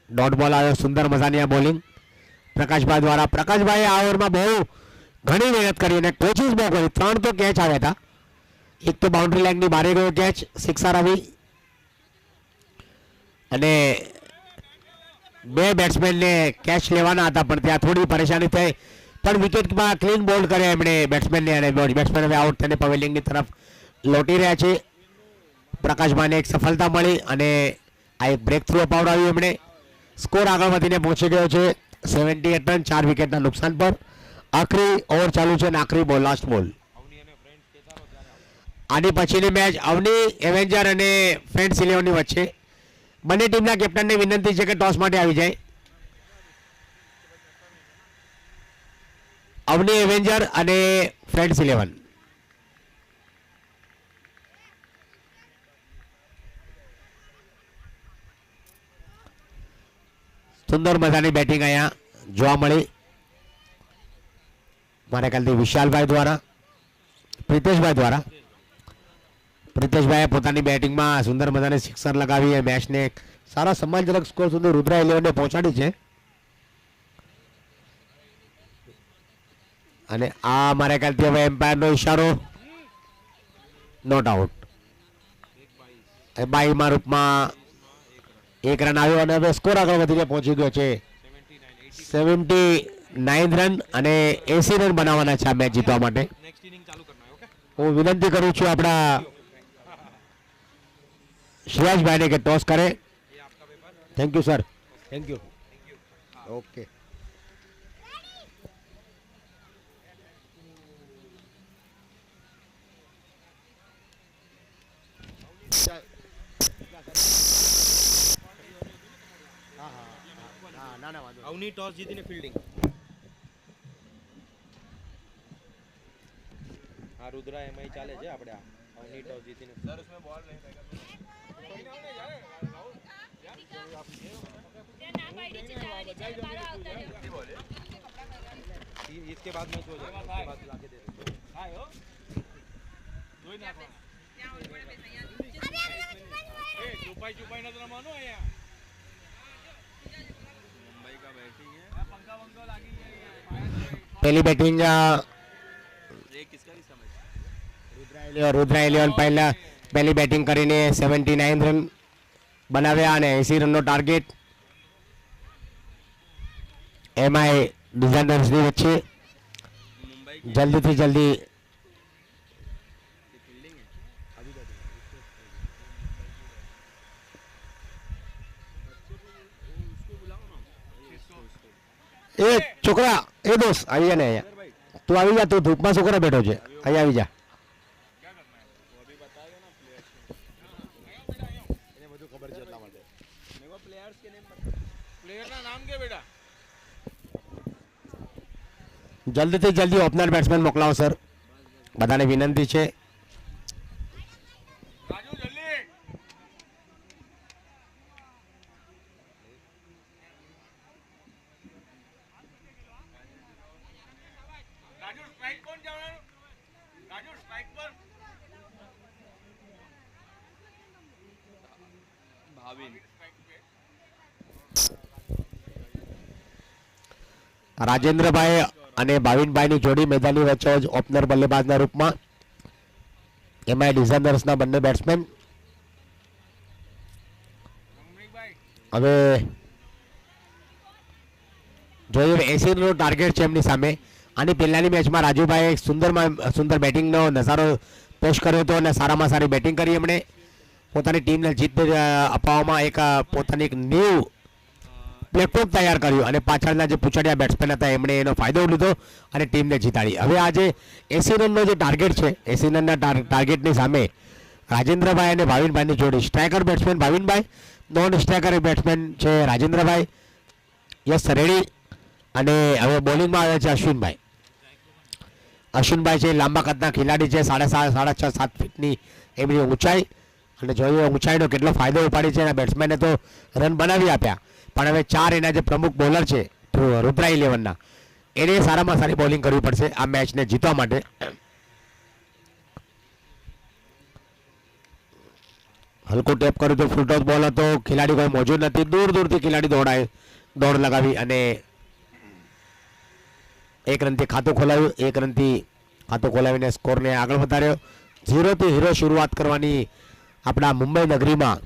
Speaker 3: ડોટ બોલ આવ્યો, સુંદર મજાની આ બોલિંગ પ્રકાશભાઈ દ્વારા. પ્રકાશભાઈએ આ ઓવરમાં બહુ ઘણી મહેનત કરી અને કોશિશ બહુ કરી. 3 તો કેચ આવ્યા હતા. એક તો બાઉન્ડ્રી લાઇનની બહાર ગયો કેચ, સિક્સર આવી અને 2 બેટ્સમેનને કેચ લેવાના હતા પણ ત્યાં થોડી પરેશાની થઈ. પણ વિકેટમાં ક્લીન બોલ્ડ કર્યા એમણે બેટ્સમેનને અને બેટ્સમેન હવે આઉટ થઈને પવેલિંગની તરફ લોટી રહ્યા છે. પ્રકાશભાઈને એક સફળતા મળી અને આ એક બ્રેક થ્રુ અપાવડાવ્યું એમણે. સ્કોર આગળ વધીને પહોંચી ગયો છે 78 રન 4 વિકેટના નુકસાન પર. આખરી ઓવર ચાલુ છે અને આખરી બોલ, લાસ્ટ બોલ. આની પછીની મેચ અવની એવેન્જર અને ફ્રેન્ડ્સ 11ની વચ્ચે. બંને ટીમના કેપ્ટનને વિનંતી છે કે ટોસ માટે આવી જાય. અવની એવેન્જર અને ફ્રેન્ડ્સ 11. સુંદર મજાની બેટિંગ અહીંયા જોવા મળી મારા ખ્યાલથી વિશાલભાઈ દ્વારા, પ્રિતેશભાઈ દ્વારા. પ્રિતેશભાઈએ પોતાની બેટિંગમાં સુંદર મજાની સિક્સર લગાવી મેચને સારા સન્માનજનક સ્કોર સુધી રુદ્રા 11ને પહોંચાડી છે. અને આ મારા ખ્યાલથી હવે એમ્પાયરનો ઇશારો, નોટ આઉટ. 22માં રૂપમાં 1 રન આવ્યો અને હવે સ્કોર આગળ વધીને પહોંચી ગયો છે 79 રન અને 80 રન બનાવવાના છે આ મેચ જીતવા માટે. હું વિનંતી કરું છું આપણા શ્રેયાસભાઈને કે ટોસ કરે. Thank you sir, thank you. Okay.
Speaker 2: Avni toss જીતીને ફિલ્ડિંગ. આ રુદ્રા એમાં ચાલે છે આપણે. અવની ટોસ જીતીને સર उसमें बॉल नहीं रहेगा इसके बाद मैच हो जाएगा, उसके बाद लाके दे देंगे. हाय हो જોઈ નાખો. એ છુપાઈ છુપાઈ ન રમવાનો અહીંયા. મુંબઈ કા બેટિંગ હે. આ પંખા વંખા લાગી ગયા.
Speaker 3: પહેલી બેટિંગ
Speaker 2: ये किसका भी समझ.
Speaker 3: રુદ્રા 11 પહેલા પહેલી બેટિંગ કરીને 79 રન બનાવ્યા અને 80 રનનો ટાર્ગેટ એમાંય ડિઝાઇનર્સની વચ્ચે
Speaker 4: मुंबई की
Speaker 3: જલ્દીથી જલ્દી
Speaker 4: फील्डिंग है
Speaker 3: એ છોકરા એ દોસ્ત આવી જા ને અહીંયા તું આવી જા તું ધૂપમાં છોકરા બેઠો છે અહીંયા આવી જા
Speaker 4: प्लेयर्स के नेम प्लेयर ना नाम क्या बेटा
Speaker 3: જલ્દીથી જલ્દી ઓપનર બેટ્સમેન મોકલાવો સર બધાને વિનંતી છે
Speaker 4: राजू जल्दी राजू स्ट्राइक कौन जाओ राजू स्ट्राइक पर भाविन
Speaker 3: રાજેન્દ્રભાઈ અને ભાવિનભાઈની જોડી મેદાનની વચ્ચે જ ઓપનર બલ્લેબાજના રૂપમાં એમાં ડિઝાઇનર્સના બંને બેટ્સમેન હવે જોઈએ 80 રનનો ટાર્ગેટ છે એમની સામે આની પહેલાની મેચમાં રાજુભાઈએ એક સુંદર બેટિંગનો નજારો પેશ કર્યો હતો અને સારામાં સારી બેટિંગ કરી એમણે પોતાની ટીમને જીત અપાવવામાં એક પોતાની એક ન્યૂ પ્લેટફોર્મ તૈયાર કર્યું અને પાછળના જે પૂછડિયા બેટ્સમેન હતા એમણે એનો ફાયદો લીધો અને ટીમને જીતાડી હવે આજે 80 રનનો જે ટાર્ગેટ છે 80 રનના ટાર્ગેટની સામે રાજેન્દ્રભાઈ અને ભાવિનભાઈની જોડી સ્ટ્રાઇકર બેટ્સમેન ભાવિનભાઈ નોન સ્ટ્રાઇકર બેટ્સમેન છે રાજેન્દ્રભાઈ યસ રેડી અને હવે બોલિંગમાં આવે છે અશ્વિનભાઈ છે લાંબા કદના ખેલાડી છે 6.5-7 ફીટની એમની ઊંચાઈ અને જોઈએ ઊંચાઈનો કેટલો ફાયદો ઉપાડી છે એના બેટ્સમેને તો રન બનાવી આપ્યા પણ હવે 4 એના જે પ્રમુખ બોલર છે રુદ્રા 11ના એને સારામાં સારી બોલિંગ કરવી પડશે આ મેચને જીતવા માટે હલકું ટેપ કર્યું તો ફૂલ ટોસ બોલ હતો ખેલાડી કોઈ મોજૂદ નથી દૂરથી ખેલાડી દોડ લગાવી અને 1 રનથી ખાતું ખોલાવ્યું 1 રનથી ખાતું ખોલાવીને સ્કોરને આગળ વધાર્યો 0-થી હીરો શરૂઆત કરવાની આપણા મુંબઈ નગરીમાં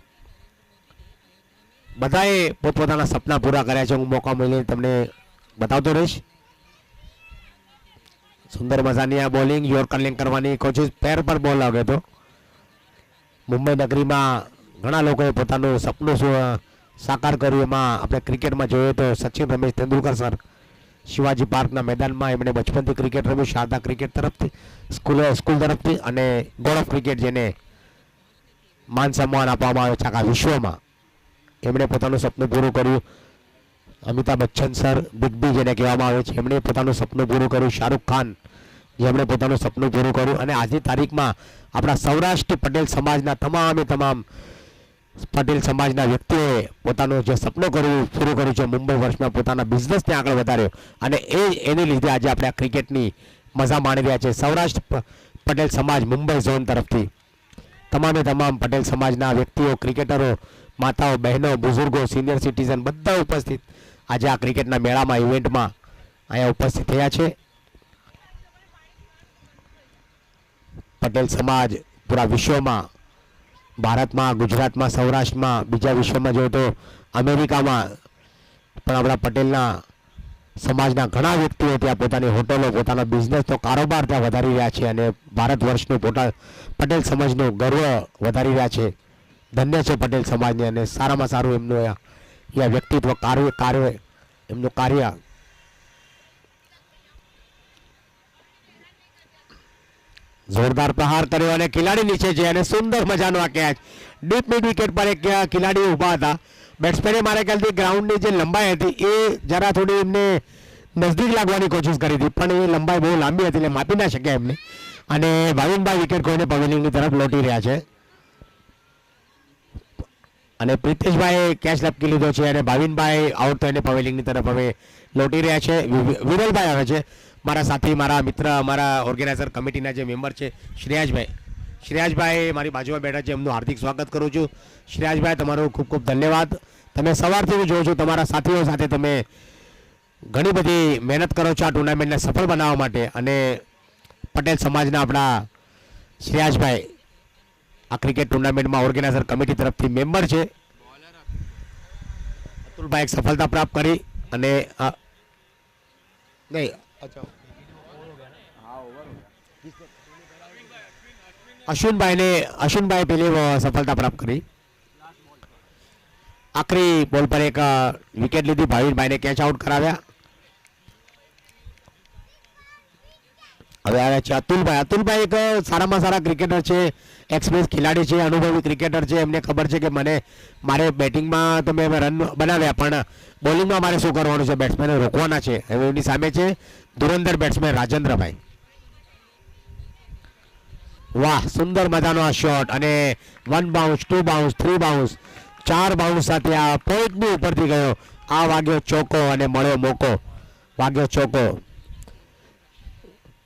Speaker 3: બધાએ પોતપોતાના સપના પૂરા કર્યા છે હું મોકા મળીને તમને બતાવતો રહીશ સુંદર મજાની આ બોલિંગ યોર્કર લેગ કરવાની કોશિશ પેર પર બોલ આવ્યો હતો મુંબઈ નગરીમાં ઘણા લોકોએ પોતાનું સપનું સાકાર કર્યું એમાં આપણે ક્રિકેટમાં જોઈએ તો સચિન રમેશ તેંડુલકર સર શિવાજી પાર્કના મેદાનમાં એમણે બચપનથી ક્રિકેટ રમ્યું શારદા ક્રિકેટ તરફથી સ્કૂલ તરફથી અને ગોડ ઓફ ક્રિકેટ જેને માન સન્માન આપવામાં આવે છે આખા વિશ્વમાં એમણે પોતાનું સપનું પૂરું કર્યું અમિતાભ બચ્ચન સર બિગ બી જેને કહેવામાં આવે છે એમણે પોતાનું સપનું પૂરું કર્યું શાહરૂખ ખાન જેમણે પોતાનું સપનું પૂરું કર્યું અને આજની તારીખમાં આપણા સૌરાષ્ટ્ર પટેલ સમાજના તમામ પટેલ સમાજના વ્યક્તિઓએ પોતાનું જે સપનું પૂરું કર્યું છે મુંબઈ વર્ષમાં પોતાના બિઝનેસને આગળ વધાર્યો અને એને લીધે આજે આપણે આ ક્રિકેટની મજા માણી રહ્યા છે સૌરાષ્ટ્ર પટેલ સમાજ મુંબઈ ઝોન તરફથી તમામ પટેલ સમાજના વ્યક્તિઓ ક્રિકેટરો માતાઓ બહેનો બુઝુર્ગો સિનિયર સિટીઝન બધા ઉપસ્થિત આજે આ ક્રિકેટના મેળામાં ઇવેન્ટમાં અહીંયા ઉપસ્થિત થયા છે પટેલ સમાજ પૂરા વિશ્વમાં ભારતમાં ગુજરાતમાં સૌરાષ્ટ્રમાં બીજા વિશ્વમાં જોઈએ તો અમેરિકામાં પણ આપણા પટેલના સમાજના ઘણા વ્યક્તિઓ ત્યાં પોતાની હોટલો પોતાનો બિઝનેસનો કારોબાર ત્યાં વધારી રહ્યા છે અને ભારત વર્ષનું પટેલ સમાજનું ગર્વ વધારી રહ્યા છે ધન્ય છે પટેલ સમાજને અને સારામાં સારું એમનું વ્યક્તિત્વ કાર્ય એમનું કાર્ય જોરદાર પ્રહાર કર્યો અને ખેલાડી નીચે છે અને સુંદર મજાનો આ કેચ ડીપ મિડ વિકેટ પર એક ખેલાડી ઊભા હતા બેટ્સમેને મારા ખ્યાલથી ગ્રાઉન્ડની જે લંબાઈ હતી એ જરા થોડી એમને નજદીક લાગવાની કોશિશ કરી હતી પણ એ લંબાઈ બહુ લાંબી હતી એટલે માપી ના શક્યા એમને અને ભાવિનભાઈ વિકેટ ખોઈને પવેલિંગની તરફ લોટી રહ્યા છે અને પ્રિતેશભાઈએ કેચ લપકી લીધો છે અને ભાવિનભાઈ આઉટ થઈને પવેલિંગની તરફ હવે લોટી રહ્યા છે વિરલભાઈ આવે છે મારા સાથી મારા મિત્ર અમારા ઓર્ગેનાઇઝર કમિટીના જે મેમ્બર છે શ્રેયાસભાઈ મારી બાજુમાં બેઠા છે એમનું હાર્દિક સ્વાગત કરું છું શ્રેયાસભાઈ તમારો ખૂબ ખૂબ ધન્યવાદ તમે સવારથી હું જોઉં છું તમારા સાથીઓ સાથે તમે ઘણી બધી મહેનત કરો છો આ ટુર્નામેન્ટને સફળ બનાવવા માટે અને પટેલ સમાજના આપણા શ્રેયાસભાઈ આ ક્રિકેટ ટુર્નામેન્ટમાં ઓર્ગેનાઇઝર કમિટી તરફથી મેમ્બર છે અતુલભાઈ એક સફળતા પ્રાપ્ત કરી અને નહીં અશ્વિનભાઈ પેલી સફળતા પ્રાપ્ત કરી. આખરી બોલ પર એક વિકેટ લીધી, ભાવિનભાઈને કેચ આઉટ કરાવ્યા. હવે આવ્યા છે અતુલભાઈ એક સારામાં સારા ક્રિકેટર છે, એક્સપિરિયન્સ ખેલાડી છે, અનુભવી ક્રિકેટર છે. એમને ખબર છે કે મારે બેટિંગમાં તો મેં રન બનાવ્યા, પણ બોલિંગમાં મારે શું કરવાનું છે, બેટ્સમેનને રોકવાના છે. હવે એમની સામે છે ધુરંધર બેટ્સમેન રાજેન્દ્રભાઈ. વાહ, સુંદર મજાનો આ શોટ અને 1 બાઉન્સ, 2 બાઉન્સ, 3 બાઉન્સ, 4 બાઉન્સ સાથે આ પોઈન્ટની ઉપરથી ગયો. આ વાગ્યો ચોકો અને મળ્યો મોકો. વાગ્યો ચોકો.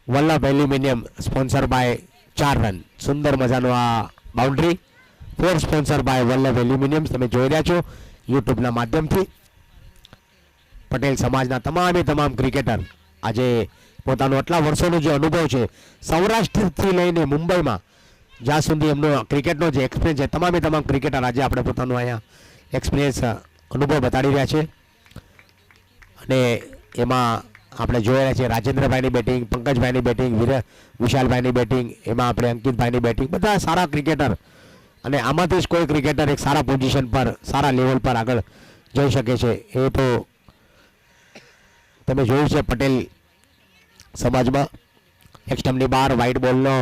Speaker 3: Vallabh aluminium sponsor by 4 run. સુંદર મજાનો આ boundary. 4 sponsor by Vallabh aluminium. તમે જોઈ રહ્યા છો યુટ્યુબના માધ્યમથી. પટેલ સમાજના તમામ ક્રિકેટર આજે પોતાનો આટલા વર્ષોનો જે અનુભવ છે, સૌરાષ્ટ્રથી લઈને મુંબઈમાં જ્યાં સુધી એમનો ક્રિકેટનો જે એક્સપિરિયન્સ છે, તમામ ક્રિકેટર આજે આપણે પોતાનો અહીંયા એક્સપિરિયન્સ અનુભવ બતાડી રહ્યા છે. અને એમાં આપણે જોઈ રહ્યા છીએ રાજેન્દ્રભાઈની બેટિંગ, પંકજભાઈની બેટિંગ, વિશાલભાઈની બેટિંગ, એમાં આપણે અંકિતભાઈની બેટિંગ, બધા સારા ક્રિકેટર. અને આમાંથી જ કોઈ ક્રિકેટર એક સારા પોઝિશન પર, સારા લેવલ પર આગળ જઈ શકે છે. એ તો તમે જોયું છે પટેલ સમાજમાં. એક સ્ટમ્પની બહાર વ્હાઇટ બોલનો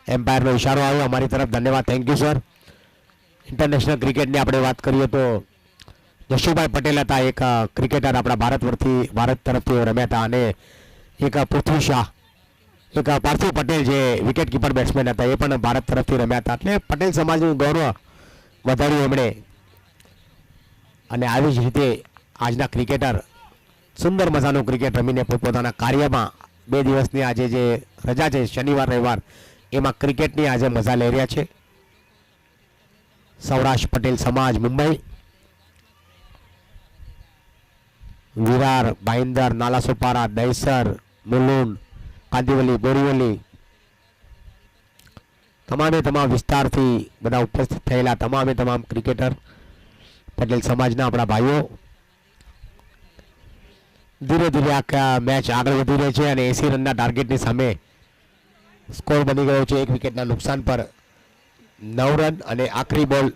Speaker 3: એમ્પાયરનો ઇશારો આવ્યો અમારી તરફ. ધન્યવાદ, થેન્ક યુ સર. ઇન્ટરનેશનલ ક્રિકેટની આપણે વાત કરીએ તો જશુભાઈ પટેલ હતા, એક ક્રિકેટર આપણા ભારત તરફથી રમ્યા હતા. અને એક પૃથ્વી શાહ, એક પાર્થિવ પટેલ જે વિકેટ કીપર બેટ્સમેન હતા, એ પણ ભારત તરફથી રમ્યા હતા. એટલે પટેલ સમાજનું ગૌરવ વધાર્યું એમણે. અને આવી જ રીતે આજના ક્રિકેટર સુંદર મજાનું ક્રિકેટ રમીને પોતપોતાના કાર્યમાં 2 દિવસની આજે જે રજા છે, શનિવાર રવિવાર, એમાં ક્રિકેટની આજે મજા લઈ રહ્યા છે. સૌરાષ્ટ્ર પટેલ સમાજ મુંબઈ, વિરાર, ભાઈંદર, નાલાસોપારા, દહીસર, મુલુંડ, કાંદિવલી, બોરીવલી, તમામ વિસ્તારથી બધા ઉપસ્થિત થયેલા તમામ ક્રિકેટર પટેલ સમાજના આપણા ભાઈઓ. ધીરે ધીરે આખા મેચ આગળ વધી રહી છે અને 80 રનના ટાર્ગેટની સામે સ્કોર બની ગયો છે. 1 વિકેટના નુકસાન પર 9 રન. અને આખરી બોલ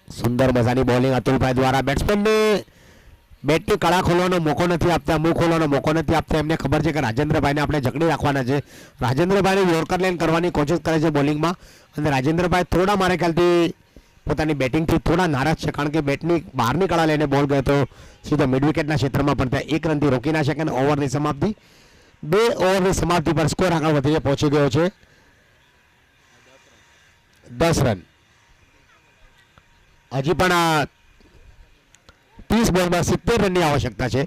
Speaker 3: સુંદર મજાની બોલિંગ અતુલભાઈ દ્વારા. બેટ્સમેનને બેટની કળા ખોલવાનો મોકો નથી આપતા, મું ખોલવાનો મોકો નથી આપતા. એમને ખબર છે કે રાજેન્દ્રભાઈને આપણે જકડી રાખવાના છે. રાજેન્દ્રભાઈને યોર્કર લાઈન કરવાની કોશિશ કરે છે બોલિંગમાં. અને રાજેન્દ્રભાઈ થોડા મારા ખ્યાલથી પોતાની બેટિંગથી થોડા નારાજ છે, કારણ કે બેટની બહારની કળા લઈને બોલ ગયો તો સીધો મિડ વિકેટના ક્ષેત્રમાં પણ ત્યાં 1 રનથી રોકી ના શકે. અને ઓવરની સમાપ્તિ 2 ઓવરની સમાપ્તિ પર સ્કોર આગળ વધીને પહોંચી ગયો છે 10 રન. હજી પણ આ 30 બોલમાં 70 રનની આવશ્યકતા છે.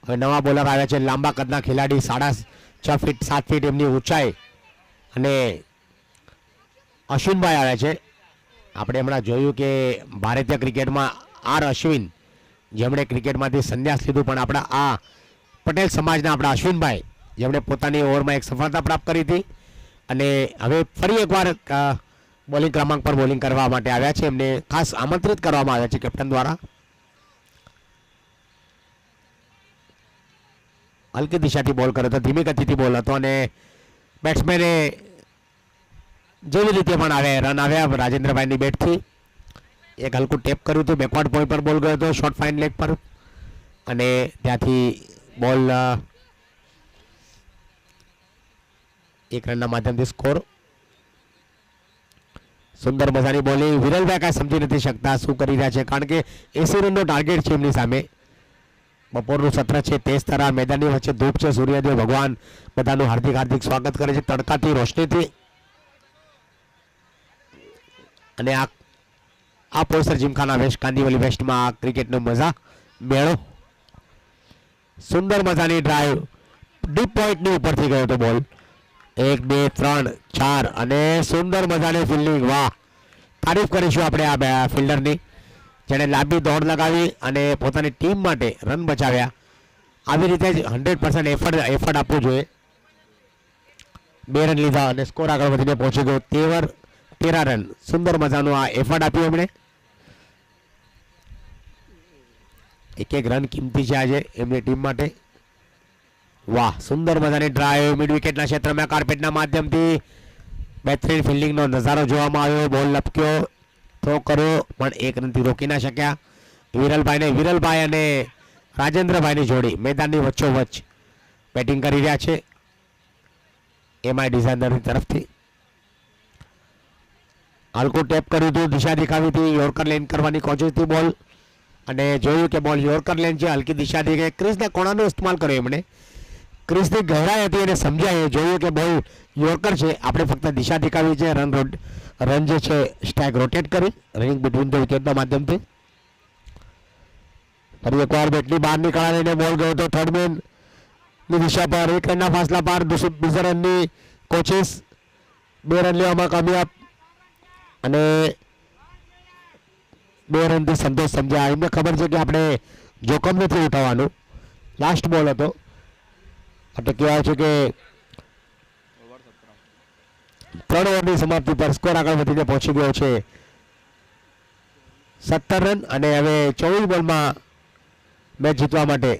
Speaker 3: હવે નવા બોલર આવ્યા છે, લાંબા કદના ખેલાડી, 6.5 ફીટ 7 ફીટ એમની ઊંચાઈ. અને અશ્વિનભાઈ આવ્યા છે. આપણે હમણાં જોયું કે ભારતીય ક્રિકેટમાં અશ્વિન, જેમણે ક્રિકેટમાંથી સંન્યાસ લીધું, પણ આપણા આ પટેલ સમાજના આપણા અશ્વિનભાઈ, જેમણે પોતાની ઓવરમાં એક સફળતા પ્રાપ્ત કરી હતી. અને હવે ફરી એકવાર બોલિંગ ક્રમાંક પર બોલિંગ કરવા માટે આવ્યા છે. એમને ખાસ આમંત્રિત કરવામાં આવ્યા છે કેપ્ટન દ્વારા. હલકી દિશાથી બોલ કર્યો હતો, ધીમી ગતિથી બોલ હતો. અને બેટ્સમેને જેવી રીતે પણ આવ્યા રન આવ્યા રાજેન્દ્રભાઈની બેટથી. એક હલકું ટેપ કર્યું હતું, બેકવર્ડ પોઈન્ટ પર બોલ ગયો હતો, શોર્ટ ફાઇન લેગ પર. અને ત્યાંથી બોલ 1 રનના માધ્યમથી સ્કોર. સુંદર મજાની બોલિંગ. વિરલભાઈ કાંઈ સમજી નથી શકતા શું કરી રહ્યા છે, કારણ કે 80 રનનો ટાર્ગેટ છે એમની સામે. બપોરનું સત્ર છે, તેજ તરાર, મેદાનની વચ્ચે ધૂપ છે, સૂર્યદેવ ભગવાન બધાનું હાર્દિક સ્વાગત કરે છે તડકાથી, રોશનીથી. અને આ પોઈસર જીમખાના વેસ્ટ, કાંદિવલી વેસ્ટમાં આ ક્રિકેટનો મજા મેળો. સુંદર મજાની ડ્રાઈવ ડીપ પોઈન્ટની ઉપરથી ગયો હતો બોલ. 1, 2, 3, 4 અને સુંદર મજાની ફિલ્ડિંગ. વાહ, તારીફ કરીશું આપણે આ ફિલ્ડરની, જેણે લાંબી દોડ લગાવી અને પોતાની ટીમ માટે રન બચાવ્યા. આવી રીતે જ 100% એફર્ટ આપવું જોઈએ. 2 રન લીધા અને સ્કોર આગળ વધીને પહોંચી ગયો 13 રન. સુંદર મજાનું આ એફર્ટ આપ્યું એમણે. એક એક રન કિંમતી છે આજે એમની ટીમ માટે. વાહ, સુંદર મજાની ડ્રાઈવ મિડ વિકેટના ક્ષેત્રમાં કાર્પેટના માધ્યમથી બહેતરીન ફિલ્ડિંગનો નજારો જોવામાં આવ્યો. બોલ લપક્યો, થ્રો કર્યો પણ 1 રનથી રોકી ના શક્યા. વિરલભાઈ અને રાજેન્દ્રભાઈની જોડી મેદાનની વચ્ચોવચ્ચ બેટિંગ કરી રહ્યા છે એમઆઈ ડિઝાઇનરની તરફથી. હલકું ટેપ કર્યું હતું, દિશા દેખાવી હતી, યોર્કર લેન કરવાની કોશિશથી બોલ અને જોયું કે બોલ યોર્કર લેન છે. હલકી દિશાથી ક્રિસના કોણાનો ઇસ્તેમાલ કર્યો એમણે. ક્રિસની ગહેરાઈ હતી એને સમજાય, જોયું કે બોલ યોર્કર છે, આપણે ફક્ત દિશા દેખાવી છે. રન જે છે સ્ટ્રાઇક રોટેટ કરી રનિંગ બિટવીન ધ વિકેટના માધ્યમથી. ફરી એકવાર બેટની બહાર નીકળાવીને બોલ ગયો તો થર્ડ મેનની દિશા પર. 1 રનના ફાસલા પર બીજા રનની કોશિશ. 2 રન લેવામાં કામયાબ અને 2 રનથી સંતોષ સમજ્યા. એમને ખબર છે કે આપણે જોખમ નથી ઉઠાવવાનું. લાસ્ટ બોલ હતો એટલે કહેવાય છે કે 3 ઓવરની સમાપ્તિ પર સ્કોર આગળ વધીને પહોંચી ગયો છે 17 રન અને હવે 24 બોલમાં મેચ જીતવા માટે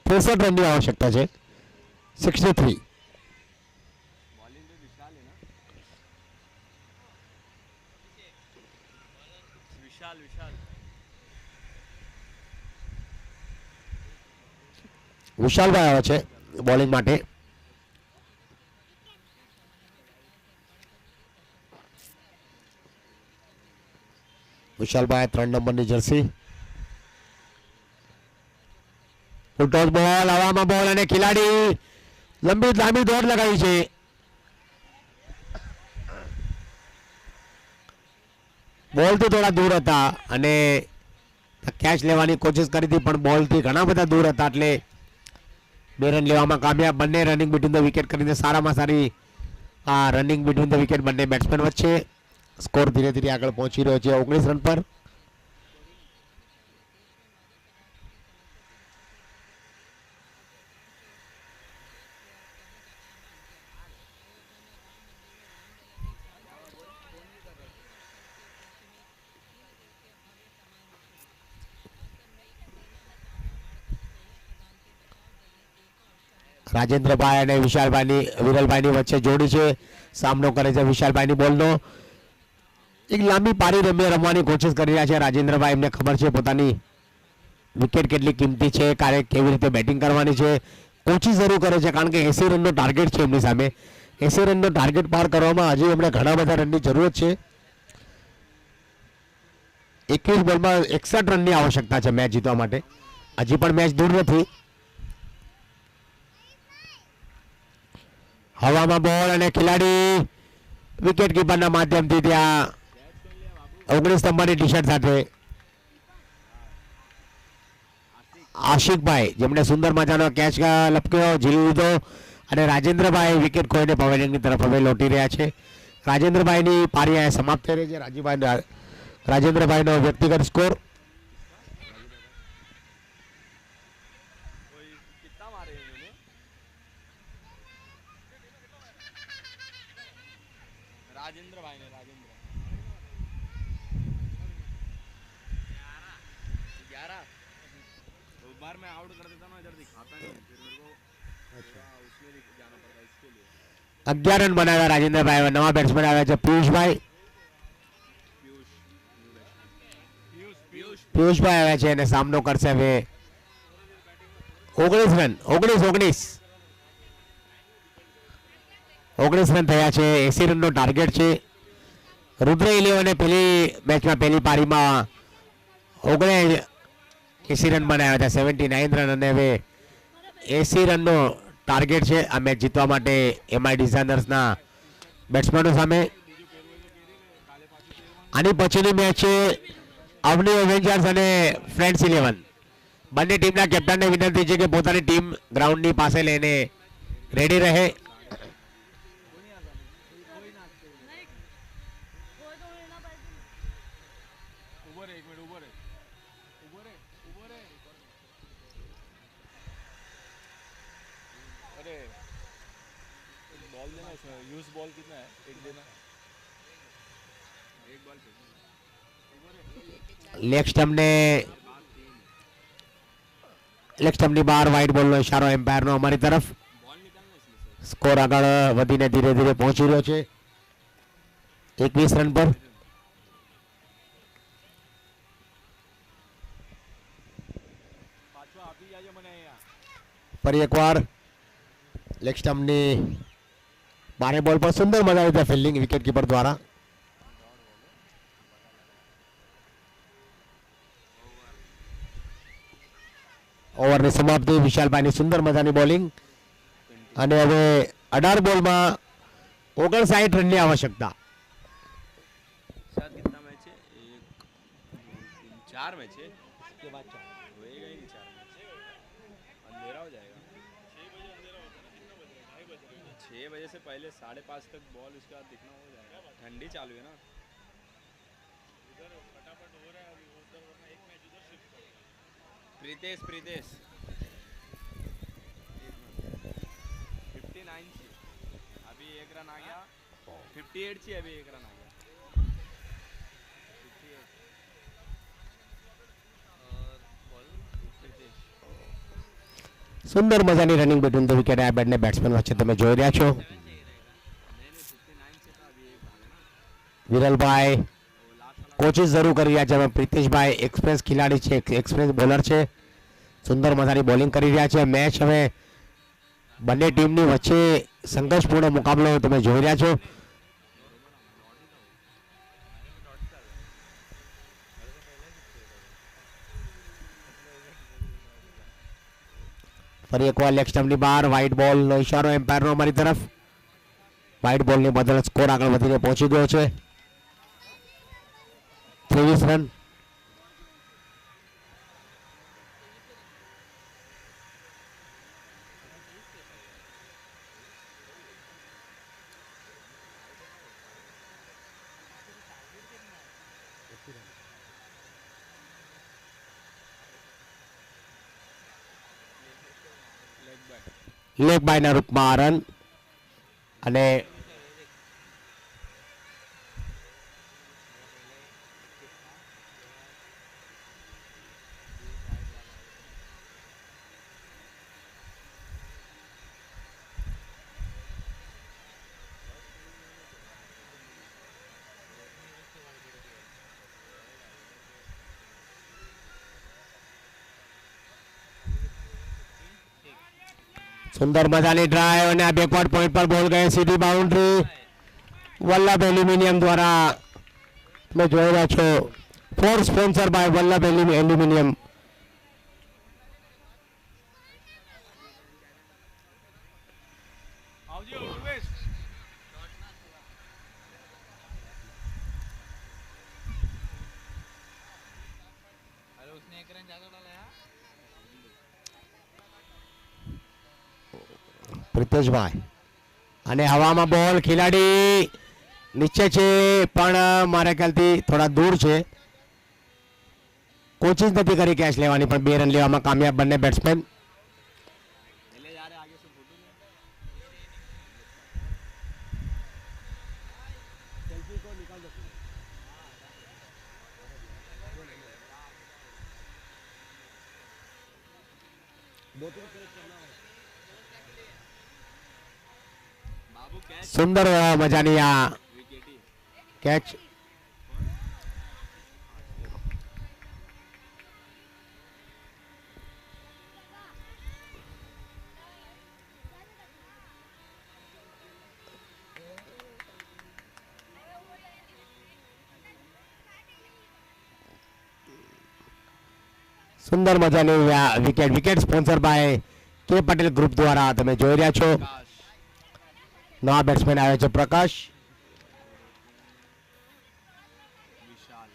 Speaker 3: 63 રનની આવશ્યકતા છે. 63. વિશાલભાઈ આવે છે બોલિંગ માટે. વિશાલભાઈ 3 નંબરની જર્સી. ફૂટોસ બોલ, હવામાં બોલ અને ખેલાડી લાંબી દોડ લગાવી છે. બોલથી થોડા દૂર હતા અને કેચ લેવાની કોશિશ કરી હતી પણ બોલથી ઘણા બધા દૂર હતા એટલે 2 રન લેવામાં કામયાબ. બંને રનિંગ બિટવીન ધ વિકેટ કરીને સારામાં સારી આ રનિંગ બિટવીન ધ વિકેટ બંને બેટ્સમેન વચ્ચે. સ્કોર ધીરે ધીરે આગળ પહોંચી રહ્યો છે 19 રન પર. રાજેન્દ્રભાઈ અને વિરલભાઈની વચ્ચે જોડી છે. સામનો કરે છે વિશાલભાઈની બોલનો. એક લાંબી પારી રમવાની કોશિશ કરી રહ્યા છે રાજેન્દ્રભાઈ. એમને ખબર છે પોતાની વિકેટ કેટલી કિંમતી છે, કેવી રીતે બેટિંગ કરવાની છે. કોશિશ શરૂ કરે છે કારણ કે 80 રનનો ટાર્ગેટ છે એમની સામે. 80 રનનો ટાર્ગેટ પાર કરવામાં હજી એમને ઘણા બધા રનની જરૂરત છે. 21 બોલમાં 61 રનની આવશ્યકતા છે મેચ જીતવા માટે. હજી પણ મેચ દૂર નથી. હવામાં બોલ અને ખેલાડી વિકેટ કીપરના માધ્યમથી ત્યાં 19 નંબરની ટી શર્ટ સાથે આશિકભાઈ જેમણે સુંદર મજાનો કેચ લપક્યો ઝીલી લીધો અને રાજેન્દ્રભાઈ વિકેટ ખોઈને પવેલિયનની તરફ હવે લોટી રહ્યા છે. રાજેન્દ્રભાઈની પારી સમાપ્ત થઈ રહી છે. રાજેન્દ્રભાઈનો વ્યક્તિગત સ્કોર
Speaker 2: बार मैं आउट कर देता ना इधर दिखाता नहीं फिर मेरे को उसमें जाना पड़ता है इसके लिए.
Speaker 3: 11 રન બનાવ્યા રાજેન્દ્રભાઈ. નવા બેટ્સમેન આવ્યા છે પિયુષભાઈ આવ્યા છે અને સામનો કરશે હવે 19 રન 19 રન થયા છે. 80 રનનો ટાર્ગેટ છે. રુદ્ર 11 પહેલી મેચમાં પહેલી પારીમાં 80 રન બનાવ્યા હતા. 79 રન અને હવે 80 રનનો ટાર્ગેટ છે આ મેચ જીતવા માટે એમઆઈ ડિઝાઇનર્સના બેટ્સમેનો સામે. આની પછીની મેચ છે અવની એવેન્જર્સ અને ફ્રેન્ડ્સ 11. બંને ટીમના કેપ્ટનને વિનંતી છે કે પોતાની ટીમ ગ્રાઉન્ડની પાસે લઈને રેડી રહે.
Speaker 2: बॉल देना इसमें यूज बॉल कितना है एक देना एक बॉल
Speaker 3: લેગ સ્ટમ્પની બહાર વ્હાઇટ બોલનો ઇશારો એમ્પાયરનો અમારી તરફ.
Speaker 2: बॉल निकालना इसमें से
Speaker 3: સ્કોર આગળ વધીને ધીરે ધીરે પહોંચી રહ્યો છે 21 રન પર.
Speaker 2: पाछो आपी जाજો મને અહીંયા
Speaker 3: ફરી એકવાર લેગ સ્ટમ્પની બારે બોલ પર સુંદર મજાની રીતે ફિલ્ડિંગ વિકેટ કીપર દ્વારા. ઓવરની સમાપ્તિ. વિશાલભાઈની સુંદર મજાની બોલિંગ અને હવે 18 બોલમાં 59 રનની આવશ્યકતા.
Speaker 2: साथ कितना मैच है 4 मैच है के बाद 4 होएगा ही नहीं 4 मैच अंधेरा हो जाएगा 6 बजे से पहले 5:30 तक बॉल उसके बाद दिखना हो जाएगा ठंडी चालू है ना इधर फटाफट हो रहा है अभी उधर वरना एक मैच उधर शिफ्ट प्रीतेश 59 थी अभी एक रन आ गया 58 थी अभी एक रन आ गया 58 और बॉल प्रीतेश
Speaker 3: સુંદર મજાની રનિંગ બિટવીન ધ વિકેટ. આ બંને બેટ્સમેન વચ્ચે તમે જોઈ રહ્યા છો.
Speaker 2: नहीं 59 से था अभी एक भागा ना
Speaker 3: વિરલભાઈ
Speaker 2: वो लास्ट वाला
Speaker 3: કોચિસ જરૂર કરી રહ્યા છે. હવે પ્રિતેશભાઈ એક્સપ્રેસ ખેલાડી છે, એક્સપ્રેસ બોલર છે. સુંદર મજાની બોલિંગ કરી રહ્યા છે. મેચ હવે બંને ટીમની વચ્ચે સંઘર્ષપૂર્ણ મુકાબલો તમે જોઈ રહ્યા છો. ફરી એકવાર લેગ સ્ટમ્પની બહાર વ્હાઇટ બોલનો ઇશારો એમ્પાયરનો અમારી તરફ. વ્હાઇટ બોલની બદલ સ્કોર આગળ વધીને પહોંચી ગયો છે 23 રન.
Speaker 2: लेग बैक
Speaker 3: લેગ બાયના રૂપમાં આ રન અને સુંદર મજાની ડ્રાઈવ અને આ બેકવર્ડ પોઈન્ટ પર બોલ ગયો સીધી બાઉન્ડ્રી. વલ્લભ એલ્યુમિનિયમ દ્વારા તમે જોઈ રહ્યા છો. Four sponsor by Vallabh aluminium.
Speaker 2: आवजी उर्वेश अरे उसने एक रन ज्यादा डाला यार
Speaker 3: પ્રિતેશભાઈ અને હવામાં બોલ. ખેલાડી નીચે છે પણ મારા ખ્યાલથી થોડા દૂર છે. કોચિસ નથી કરી કેચ લેવાની પણ 2 રન લેવામાં કામયાબ બંને બેટ્સમેન.
Speaker 2: पहले जा रहे आगे से फोटो ले बाबू कैच
Speaker 3: સુંદર મજાની આ
Speaker 2: विकेट ही
Speaker 3: કેચ. સુંદર મજાની wicket. Wicket sponsor by K Patel group દ્વારા તમે જોઈ રહ્યા છો.
Speaker 2: काश
Speaker 3: નવા બેટ્સમેન આવે છે પ્રકાશ.
Speaker 2: विशाल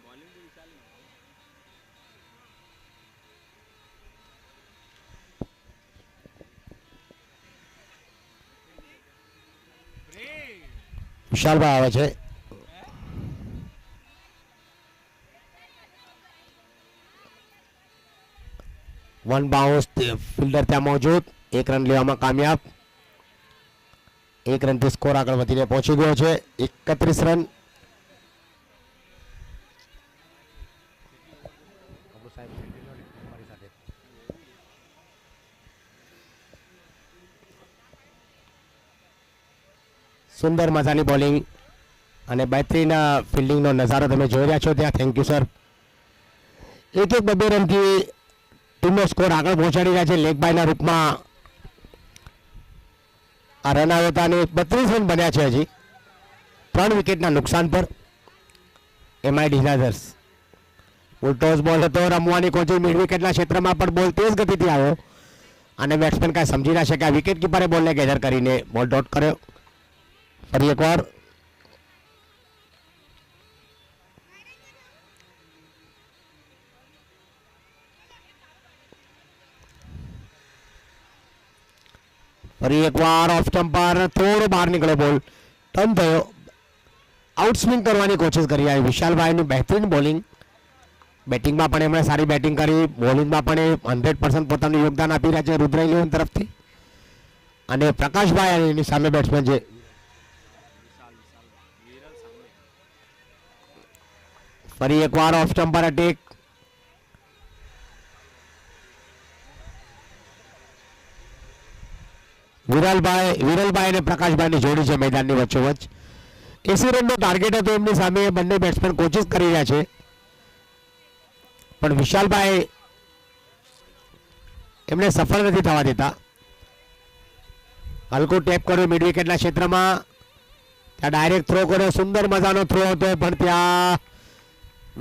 Speaker 2: बॉलिंग भी विशाल ही है।
Speaker 3: વિશાલભાઈ આવે છે. વન બાઉન્સ, ફિલ્ડર ત્યાં મોજૂદ, 1 રન લેવામાં કામયાબ. 1 રનથી સ્કોર આગળ વધીને પહોંચી ગયો છે 31 રન. સુંદર મજાની બોલિંગ અને બહેતરીન ફિલ્ડિંગનો નજારો તમે જોઈ રહ્યા છો ત્યાં. Thank you sir. 1-1 2 રનથી ટીમનો સ્કોર આગળ પહોંચાડી રહ્યા છે લેગબાયના રૂપમાં. આ રન આવ્યો હતા અને 32 રન બન્યા છે હજી 3 વિકેટના નુકસાન પર. એમઆઈ ડિઝાસ્ટર્સ ઉલટોસ બોલ હતો રમવાની કોશિશ, મિડ વિકેટના ક્ષેત્રમાં પણ બોલ તેજ ગતિથી આવ્યો અને બેટ્સમેન કાંઈ સમજી ના શક્યા. વિકેટ કીપરે બોલને ગેધર કરીને બોલ ડોટ કર્યો. ફરી એકવાર ઓફ સ્ટમ્પ પર થોડો બહાર નીકળ્યો બોલ, ટર્ન થયો. આઉટસ્વિંગ કરવાની કોશિશ કરી આવી વિશાલભાઈની બહેતરીન બોલિંગ. બેટિંગમાં પણ એમણે સારી બેટિંગ કરી, બોલિંગમાં પણ એ 100% પોતાનું યોગદાન આપી રહ્યા છે રુદ્ર 11 તરફથી. અને પ્રકાશભાઈ અને એની સામે બેટ્સમેન છે ફરી એકવાર ઓફ સ્ટમ્પ પર અટેક. વિરલભાઈ અને પ્રકાશભાઈની જોડી છે મેદાનની વચ્ચોવચ્ચ. 80 રનનો ટાર્ગેટ હતો એમની સામે. બંને બેટ્સમેન કોશિશ કરી રહ્યા છે પણ વિશાલભાઈ એમને સફળ નથી થવા દેતા. હલકો ટેપ કર્યો મિડ વિકેટના ક્ષેત્રમાં, ત્યાં ડાયરેક્ટ થ્રો કર્યો. સુંદર મજાનો થ્રો હતો પણ ત્યાં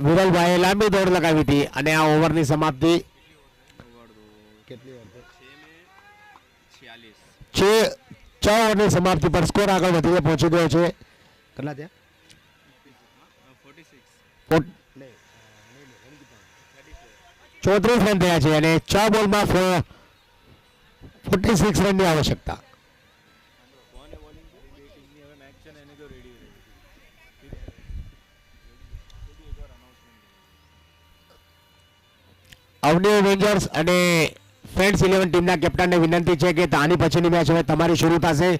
Speaker 3: વિરલભાઈએ લાંબી દોડ લગાવી હતી અને આ ઓવરની સમાપ્તિ છ ઓવરની સમાપ્તિ પર સ્કોર આગળ વધીને પહોંચી ગયો છે. કેટલા થયા? 34 રન થયા છે અને 6 બોલમાં 46 રનની આવશ્યકતા. અવની એવેન્જર્સ અને ફ્રેન્ડ્સ 11 ટીમના કેપ્ટનને વિનંતી છે કે આની પછીની મેચ હવે તમારી શરૂ થશે.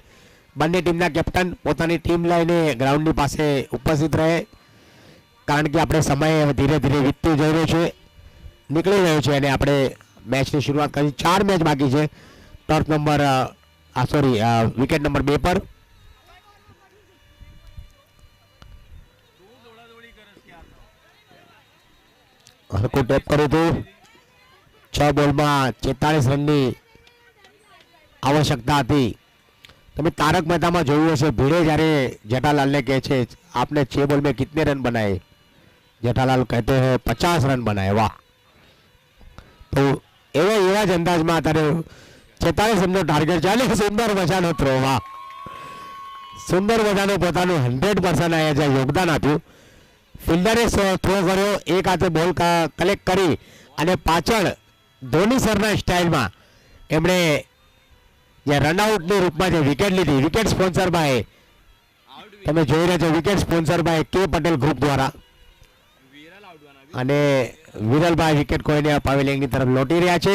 Speaker 3: બંને ટીમના કેપ્ટન પોતાની ટીમ લઈને ગ્રાઉન્ડની પાસે ઉપસ્થિત રહે, કારણ કે આપણે સમય ધીરે ધીરે વીતતો જઈ રહ્યો છે, નીકળી રહ્યો છે અને આપણે મેચની શરૂઆત કરી. 4 મેચ બાકી છે ટર્ફ નંબર વિકેટ નંબર 2 પર. હલકું ટેપ કર્યું હતું. 6 બોલમાં 46 રનની આવશ્યકતા હતી. તમે તારક મહેતામાં જોયું હશે, ભીડે જ્યારે જેઠાલાલને કહે છે આપને 6 બોલ में कितने रन बनाए, जेठालाल कहते हैं 50 रन बनाए. वाह! તો એવા જ અંદાજમાં અત્યારે 46 રનનો ટાર્ગેટ ચાલે. સુંદર મજાનો થ્રો. વાહ! સુંદર મજાનું પોતાનું 100% અહીંયા યોગદાન આપ્યું. ફિલ્ડરે થ્રો કર્યો, એક હાથે બોલ કલેક્ટ કરી અને પાછળ ધોની સરના સ્ટાઇલમાં એમણે જે રનઆઉટની રૂપમાં જે વિકેટ લીધી. વિકેટ સ્પોન્સર બાય, તમે જોઈ રહ્યા છો, wicket sponsor by K Patel group દ્વારા. અને વિરલભાઈ વિકેટ ખોઈને પાવેલિંગની તરફ લોટી રહ્યા છે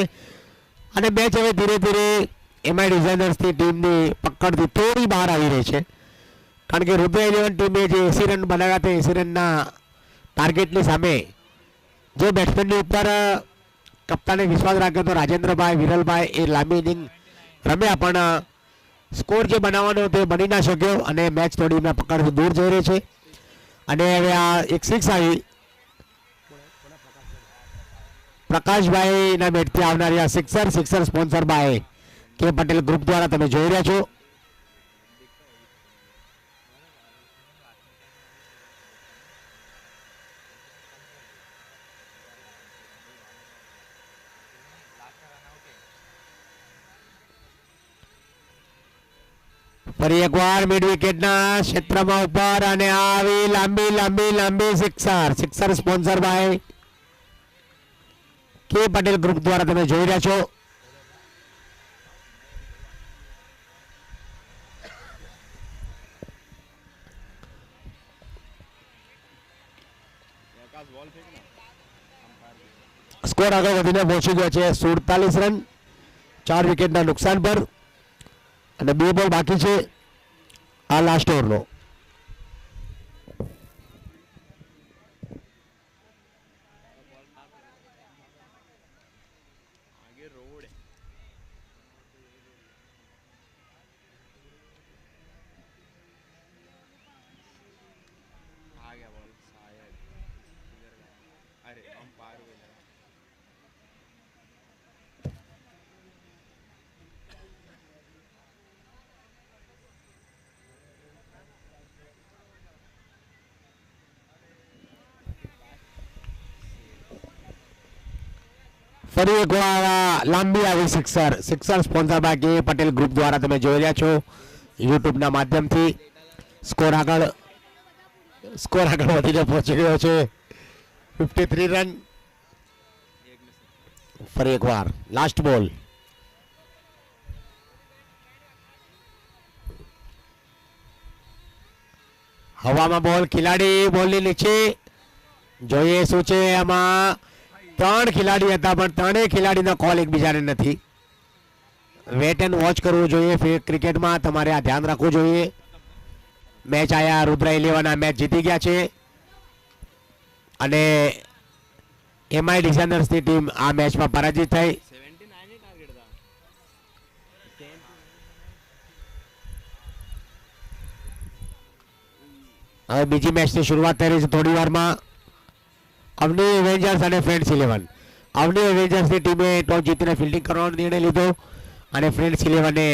Speaker 3: અને મેચ હવે ધીરે ધીરે એમઆઈ ડિઝાઇનર્સની ટીમની પકડથી થોડી બહાર આવી રહી છે, કારણ કે રુદ્ર 11 ટીમે જે 80 રન બનાવ્યા હતા 80 રનના ટાર્ગેટની સામે જે બેટ્સમેનની ઉપર કપ્તાને વિશ્વાસ રાખ્યો હતો રાજેન્દ્રભાઈ, વિરલભાઈ, એ લાંબી ઇનિંગ રમ્યા પણ સ્કોર જે બનાવવાનો તે બની ના શક્યો અને મેચ થોડી એમના પકડથી દૂર જઈ રહી છે. અને હવે આ એક 6 આવી પ્રકાશભાઈના બેટથી આવનારી આ sixer sponsor by K Patel group દ્વારા તમે જોઈ રહ્યા છો. ફરી એકવાર મિડ વિકેટના ક્ષેત્રમાં ઉપર અને આવી લાંબી sixer sponsor by K Patel group દ્વારા તમે જોઈ રહ્યા છો. સ્કોર આગળ વધીને પહોંચી ગયો છે 47 રન, 4 વિકેટના નુકસાન પર, અને 2 બોલ બાકી છે આ લાસ્ટ ઓવરનો.
Speaker 2: आगे रोड है. आ गया बॉल शायद इधर का. अरे अंपायर हुए लगा.
Speaker 3: ફરી એકવાર લાંબી આવી sixer sponsor by K Patel group દ્વારા તમે જોઈ રહ્યા છો યુટ્યુબના માધ્યમથી. સ્કોર આગળ વધીને પહોંચી ગયો છે 53 રન. ફરી એકવાર લાસ્ટ બોલ. હવામાં બોલ, ખેલાડી બોલની નીચે. જોઈએ શું છે આમાં. 3 ખેલાડી હતા પણ 3 ખેલાડીનો કોલ એકબીજાને નથી. વેટ એન્ડ વોચ કરવું જોઈએ ક્રિકેટમાં, તમારે આ ધ્યાન રાખવું જોઈએ. મેચ આયા રુદ્ર 11 આ મેચ જીતી ગયા છે અને એમઆઈ ડિઝાઇનર્સની ટીમ આ મેચમાં પરાજિત થઈ.
Speaker 2: 79 ही टारगेट था.
Speaker 3: હવે બીજી મેચની શરૂઆત થઈ રહી છે થોડી વારમાં. અવની એવેન્જર્સ અને ફ્રેન્ડ્સ 11. અવની એવેન્જર્સની ટીમે ટોસ જીતીને ફિલ્ડિંગ કરવાનો નિર્ણય લીધો અને ફ્રેન્ડ્સ 11એ